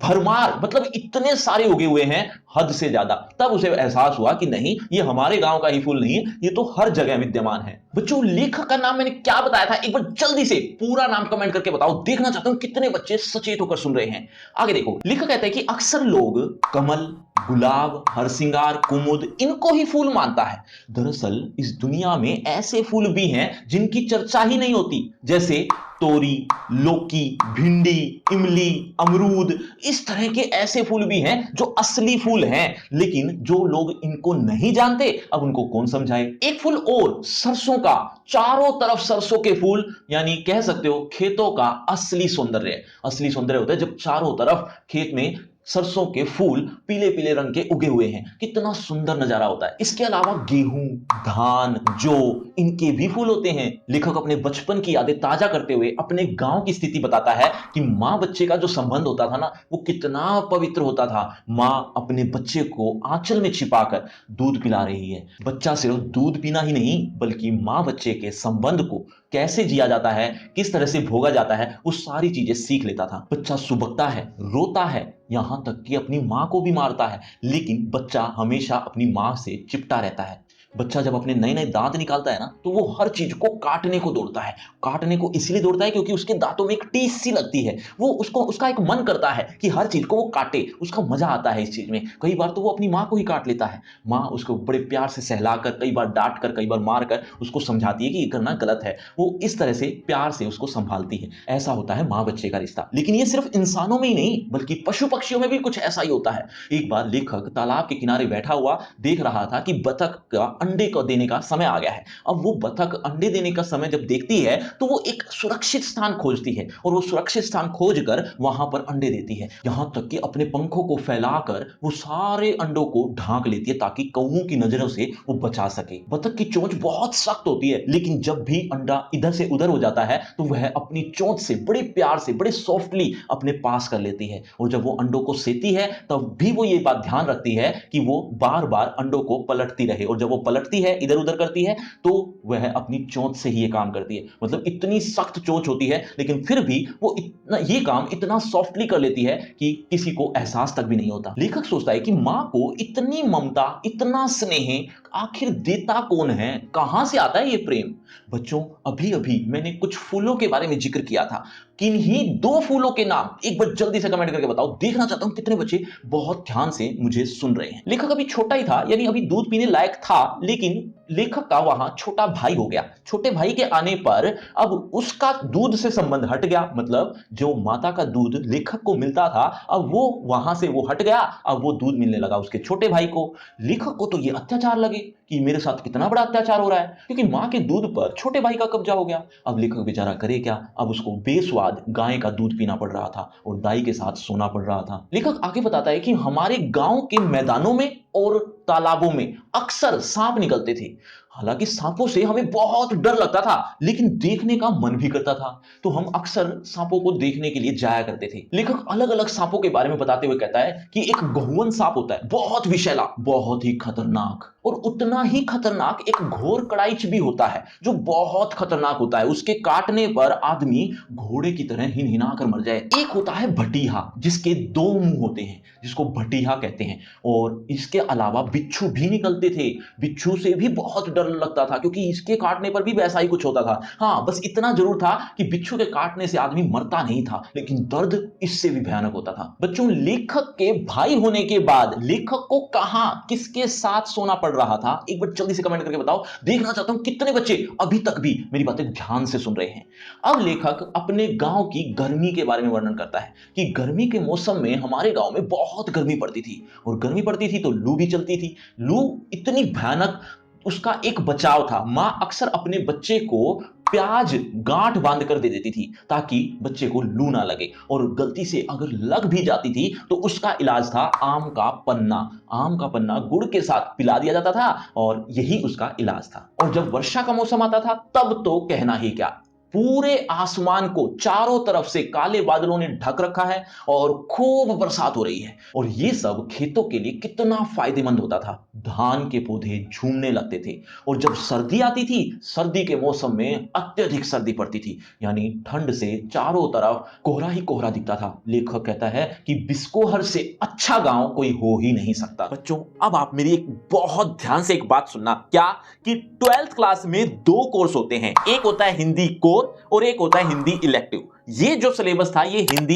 भरमार, मतलब इतने सारे उगे हुए हैं, हद से ज्यादा। तब उसे एहसास हुआ कि नहीं, ये हमारे गांव का ही फूल नहीं है, ये तो हर जगह विद्यमान है। बच्चों, लेखक का नाम मैंने क्या बताया था, एक बार जल्दी से पूरा नाम कमेंट करके बताओ। देखना चाहता हूं कितने बच्चे सचेत होकर सुन रहे हैं। आगे देखो, लेखक कहता है कि अक्सर लोग कमल, गुलाब, हरसिंगार, कुमुद इनको ही फूल मानता है। दरअसल इस दुनिया में ऐसे फूल भी हैं जिनकी चर्चा ही नहीं होती, जैसे तोरी, लौकी, भिंडी, इमली, अमरूद। इस तरह के ऐसे फूल भी हैं जो असली फूल हैं, लेकिन जो लोग इनको नहीं जानते, अब उनको कौन समझाए। एक फूल और, सरसों का। चारों तरफ सरसों के फूल, यानी कह सकते हो खेतों का असली सौंदर्य। असली सौंदर्य होता है जब चारों तरफ खेत में सरसों के फूल पीले पीले रंग के उगे हुए हैं, कितना सुंदर नजारा होता है। इसके अलावा गेहूं, धान, जौ, इनके भी फूल होते हैं। लेखक अपने बचपन की यादें ताजा करते हुए अपने गांव की स्थिति बताता है कि मां बच्चे का जो संबंध होता था ना, वो कितना पवित्र होता था। मां अपने बच्चे को आंचल में छिपाकर दूध पिला रही है। बच्चा सिर्फ दूध पीना ही नहीं, बल्कि मां बच्चे के संबंध को कैसे जिया जाता है, किस तरह से भोगा जाता है, वो सारी चीजें सीख लेता था। बच्चा सुबकता है, रोता है, यहां तक कि अपनी मां को भी मारता है, लेकिन बच्चा हमेशा अपनी मां से चिपटा रहता है। बच्चा जब अपने नए नए दांत निकालता है ना, तो वो हर चीज को काटने को दौड़ता है। काटने को इसलिए दौड़ता है क्योंकि उसके दांतों में एक टीस सी लगती है। वो उसका एक मन करता है कि हर चीज को वो काटे, उसका मजा आता है इस चीज में। कई बार तो वो अपनी मां को ही काट लेता है। मां उसको बड़े प्यार से सहलाकर, कई बार डांट कर, कई बार मार कर उसको समझाती है कि ये करना गलत है। वो इस तरह से प्यार से उसको संभालती है। ऐसा होता है मां बच्चे का रिश्ता। लेकिन ये सिर्फ इंसानों में ही नहीं, बल्कि पशु पक्षियों में भी कुछ ऐसा ही होता है। एक बार लेखक तालाब के किनारे बैठा हुआ देख रहा था कि बतख का अंडे को देने का समय आ गया है। अब वो बतख अंडे देने का समय जब देखती है, तो वो एक सुरक्षित स्थान खोजती है, और वो सुरक्षित स्थान खोजकर वहां पर अंडे देती है। यहां तक कि अपने पंखों को फैलाकर वो सारे अंडों को ढांक लेती है, ताकि कौओं की नजरों से वो बचा सके। बतख की चोंच बहुत सख्त होती है, लेकिन जब भी अंडा इधर से उधर हो जाता है, तो वह अपनी चोंच से बड़े प्यार से, बड़े सॉफ्टली अपने पास कर लेती है। और जब वो अंडों को सेती है, तब भी वो ये बात ध्यान रखती है कि वो बार बार अंडों को पलटती रहे, और जब वो पलटती है, इधर उधर करती है, तो वह अपनी चोंच से ही ये काम करती है। मतलब इतनी सख्त चोंच होती है, लेकिन फिर भी वो ये काम इतना सॉफ्टली कर लेती है कि किसी को एहसास तक भी नहीं होता। लेखक सोचता है कि मां को इतनी ममता, इतना स्नेह आखिर देता कौन है, कहां से आता है ये प्रेम। बच्चों, अभी अभी मैंने कुछ फूलों के बारे में जिक्र किया था। किन्हीं दो फूलों के नाम एक बार जल्दी से कमेंट करके बताओ। देखना चाहता हूं कितने बच्चे बहुत ध्यान से मुझे सुन रहे हैं। लेखक अभी छोटा ही था, यानी अभी दूध पीने लायक था, लेकिन लेखक का वहां छोटा भाई हो गया। छोटे भाई के आने पर अब उसका दूध से संबंध हट गया। मतलब जो माता का दूध लेखक को मिलता था, अब वो वहां से वो हट गया। अब वो दूध मिलने लगा उसके छोटे भाई को। लेखक को तो ये अत्याचार लगे कि मेरे साथ कितना बड़ा अत्याचार हो रहा है, क्योंकि मां के दूध पर छोटे भाई का कब्जा हो गया। अब लेखक बेचारा करे क्या। अब उसको बेस्वाद गाय का दूध पीना पड़ रहा था और दाई के साथ सोना पड़ रहा था। लेखक आगे बताता है कि हमारे गांव के मैदानों में और तालाबों में अक्सर सांप निकलते थे। हालांकि सांपों से हमें बहुत डर लगता था, लेकिन देखने का मन भी करता था, तो हम अक्सर सांपों को देखने के लिए जाया करते थे। लेखक अलग अलग सांपों के बारे में बताते हुए कहता है कि एक बहुवन सांप होता है, बहुत विषैला, बहुत ही खतरनाक। और उतना ही खतरनाक एक घोर कड़ाइच भी होता है, जो बहुत खतरनाक होता है। उसके काटने पर आदमी घोड़े की तरह हिनहिना कर मर जाए। एक होता है भटीहा, जिसके दो मुंह होते हैं, जिसको भटीहा कहते हैं। और इसके अलावा बिच्छू भी निकलते थे। बिच्छू से भी बहुत डर लगता था, क्योंकि इसके काटने पर भी वैसा ही कुछ होता था। हाँ, बस इतना जरूर था कि बिच्छू के काटने से आदमी मरता नहीं था, लेकिन दर्द इससे भी भयानक होता था। बच्चों, लेखक के भाई होने के बाद लेखक को कहां, किसके साथ सोना पड़ रहा था, एक बार जल्दी से कमेंट करके बताओ। देखना चाहता हूं कितने बच्चे अभी तक भी मेरी बातें ध्यान से सुन रहे हैं। अब लेखक अपने गांव की गर्मी के बारे में वर्णन करता है कि गर्मी के मौसम में हमारे गांव में बहुत गर्मी पड़ती थी, और गर्मी पड़ती थी तो लू भी चलती थी। लू इतनी भयानक, उसका एक बचाव था। मां अक्सर अपने बच्चे को प्याज गांठ बांध कर दे देती थी, ताकि बच्चे को लू ना लगे, और गलती से अगर लग भी जाती थी तो उसका इलाज था आम का पन्ना। आम का पन्ना गुड़ के साथ पिला दिया जाता था, और यही उसका इलाज था। और जब वर्षा का मौसम आता था, तब तो कहना ही क्या, पूरे आसमान को चारों तरफ से काले बादलों ने ढक रखा है और खूब बरसात हो रही है। और ये सब खेतों के लिए कितना फायदेमंद होता था। धान के पौधे झूमने लगते थे और जब सर्दी आती थी, सर्दी के मौसम में अत्यधिक सर्दी पड़ती थी, यानी ठंड से चारों तरफ कोहरा ही कोहरा दिखता था। लेखक कहता है कि बिस्कोहर से अच्छा गांव कोई हो ही नहीं सकता। बच्चों, अब आप मेरी एक बहुत ध्यान से एक बात सुनना, क्या कि 12th क्लास में दो कोर्स होते हैं, एक होता है हिंदी कोर और एक होता है हिंदी इलेक्टिव। ये जो सिलेबस था ये हिंदी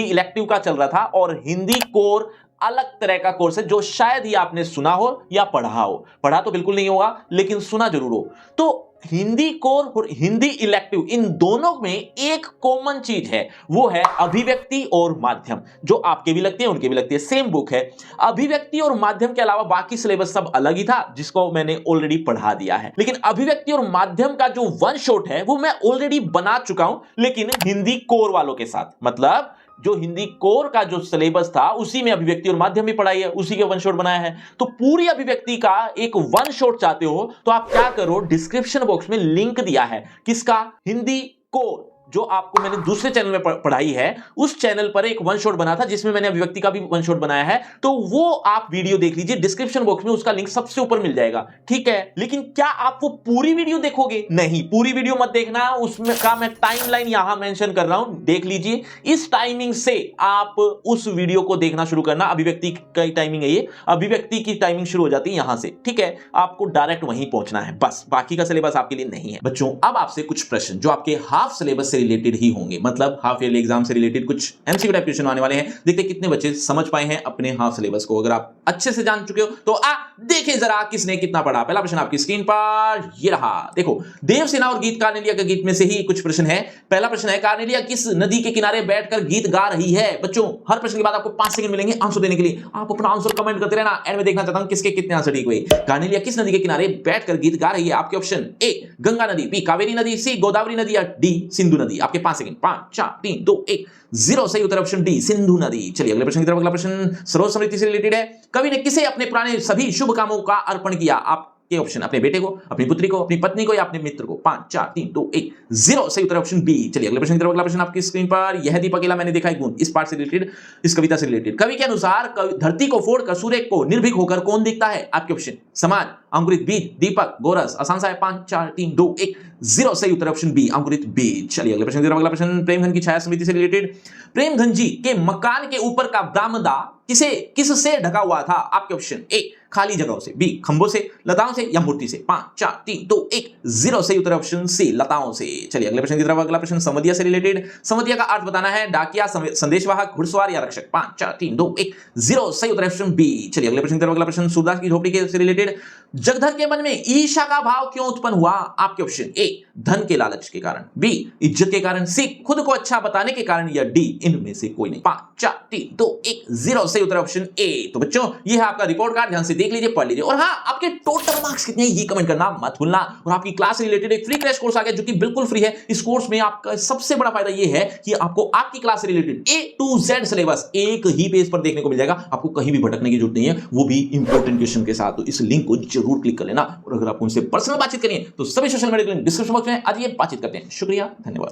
इलेक्टिव का चल रहा था और हिंदी कोर अलग तरह का कोर्स है जो शायद ही आपने सुना हो या पढ़ा हो। पढ़ा तो बिल्कुल नहीं होगा लेकिन सुना जरूर हो। तो हिंदी कोर और हिंदी इलेक्टिव, इन दोनों में एक कॉमन चीज है, वो है अभिव्यक्ति और माध्यम। जो आपके भी लगते हैं उनके भी लगती है, सेम बुक है। अभिव्यक्ति और माध्यम के अलावा बाकी सिलेबस सब अलग ही था जिसको मैंने ऑलरेडी पढ़ा दिया है। लेकिन अभिव्यक्ति और माध्यम का जो वन शॉट है वो मैं ऑलरेडी बना चुका हूं, लेकिन हिंदी कोर वालों के साथ। मतलब जो हिंदी कोर का जो सिलेबस था उसी में अभिव्यक्ति और माध्यम भी पढ़ाई है, उसी के वन शॉट बनाया है। तो पूरी अभिव्यक्ति का एक वन शॉट चाहते हो तो आप क्या करो, डिस्क्रिप्शन बॉक्स में लिंक दिया है किसका, हिंदी कोर, जो आपको मैंने दूसरे चैनल में पढ़ाई है। उस चैनल पर एक वन शॉट बना था जिसमें मैंने अभिव्यक्ति का भी वन शॉट बनाया है, तो वो आप वीडियो देख लीजिए, डिस्क्रिप्शन बॉक्स में उसका लिंक सबसे ऊपर मिल जाएगा, ठीक है। लेकिन क्या आप वो पूरी वीडियो देखोगे? नहीं, पूरी वीडियो मत देखना, उसमें का मैं टाइमलाइन यहां मेंशन कर रहा हूं, देख लीजिए। इस टाइमिंग से आप उस वीडियो को देखना शुरू करना। अभिव्यक्ति की टाइमिंग है ये, अभिव्यक्ति की टाइमिंग शुरू हो जाती है यहां से, ठीक है। आपको डायरेक्ट वहीं पहुंचना है, बस बाकी का सिलेबस आपके लिए नहीं है। बच्चों, अब आपसे कुछ प्रश्न जो आपके हाफ सिलेबस से रिलेटेड ही होंगे, मतलब हाफ ईयरली एग्जाम से रिलेटेड कुछ एमसीक्यू टाइप क्वेश्चन आने वाले हैं। देखते कितने बच्चे समझ पाए हैं अपने हाफ सिलेबस को। अगर आप अच्छे से जान चुके हो तो देखें जरा किसने कितना पढ़ा। पहला प्रश्न आपकी स्क्रीन पर ये रहा, देखो। देवसेना और गीत कार्नेलिया के गीत में से ही कुछ प्रश्न है। पहला प्रश्न है, कार्नेलिया किस नदी के किनारे बैठकर गीत गा रही है? बच्चों, हर प्रश्न के बाद आपको 5 सेकंड मिलेंगे आंसर देने के लिए। आप अपना आंसर कमेंट करते रहना, एंड में देखना चाहता हूं किसके कितने आंसर ठीक हुए। कार्नेलिया किस नदी के किनारे बैठकर गीत गा रही है? आपके ऑप्शन ए गंगा नदी, बी कावेरी नदी, सी गोदावरी नदी या डी सिंधु नदी। आपके 5 सेकंड, 5 4 3 2 1 0। सही उत्तर ऑप्शन डी सिंधु नदी। चलिए अगले प्रश्न की तरफ। अगला प्रश्न सरोवर समृद्धि से रिलेटेड है। कवि ने किसे अपने पुराने सभी शुभ कामों का अर्पण किया? आपके ऑप्शन, अपने बेटे को, अपनी पुत्री को, अपनी पत्नी को या अपने मित्र को। 5 4 3 2 1 0। सही उत्तर ऑप्शन बी। चलिए अगले प्रश्न की तरफ। अगला प्रश्न आपकी स्क्रीन पर, यह दीप अकेला मैंने देखा एक गुण, इस पार्ट से रिलेटेड, इस कविता से रिलेटेड। कवि के अनुसार धरती को फोड़कर सूर्य को निर्भीक होकर कौन दिखता है? आपके ऑप्शन, समान, अंकुरित बीज, दीपक, गोरस। आसान सा है। 5 4 3 2 1 0। सही उत्तर ऑप्शन बी, अंकुरित बीज। चलिए अगले प्रश्न की तरफ। अगला प्रश्न प्रेमधन की छाया समिति से रिलेटेड। प्रेमधन जी के मकान के ऊपर का बरामदा किससे ढका हुआ था? आपके ऑप्शन, ए खाली जगहों से, बी खंभों से, लताओं से या मूर्ति से। 5 4 3 2 1 0। सही उत्तर ऑप्शन सी, लताओं से। चलिए अगले प्रश्न की तरफ। अगला प्रश्न संवदिया से रिलेटेड। संवदिया का अर्थ बताना है, डाकिया, संदेशवाहक, घुड़सवार या रक्षक। 5 4 3 2 1 0। सही उत्तर ऑप्शन बी। चलिए अगले प्रश्न की तरफ। अगला प्रश्न सूरदास की झोपड़ी के से रिलेटेड। जगधर के मन में ईर्ष्या का भाव क्यों उत्पन्न हुआ? आपके ऑप्शन, ए धन के लालच के कारण, बी इज्जत के कारण, सी खुद को अच्छा बताने के कारण या डी इनमें से कोई नहीं। 5 4 3 2 1 0। सही उत्तर ऑप्शन ए। तो बच्चों, ये है आपका रिपोर्ट कार्ड, ध्यान से देख लीजिए, पढ़ लीजिए। और हाँ, आपके टोटल मार्क्स कितने हैं ये कमेंट करना मत भूलना। और आपकी क्लास से रिलेटेड एक फ्री क्रैश कोर्स आ गया जो कि बिल्कुल फ्री है। इस कोर्स में आपका सबसे बड़ा फायदा ये है कि आपको आपकी क्लास से related A to Z syllabus एक ही पेज पर देखने को मिल जाएगा। आपको कहीं भी भटकने की जरूरत नहीं है, वो भी इंपॉर्टेंट क्वेश्चन के साथ। तो इस लिंक को जरूर क्लिक कर लेना। और अगर आपको उनसे पर्सनल बातचीत करनी है तो सभी social media link description box में, आज ये बातचीत करते हैं। शुक्रिया, धन्यवाद।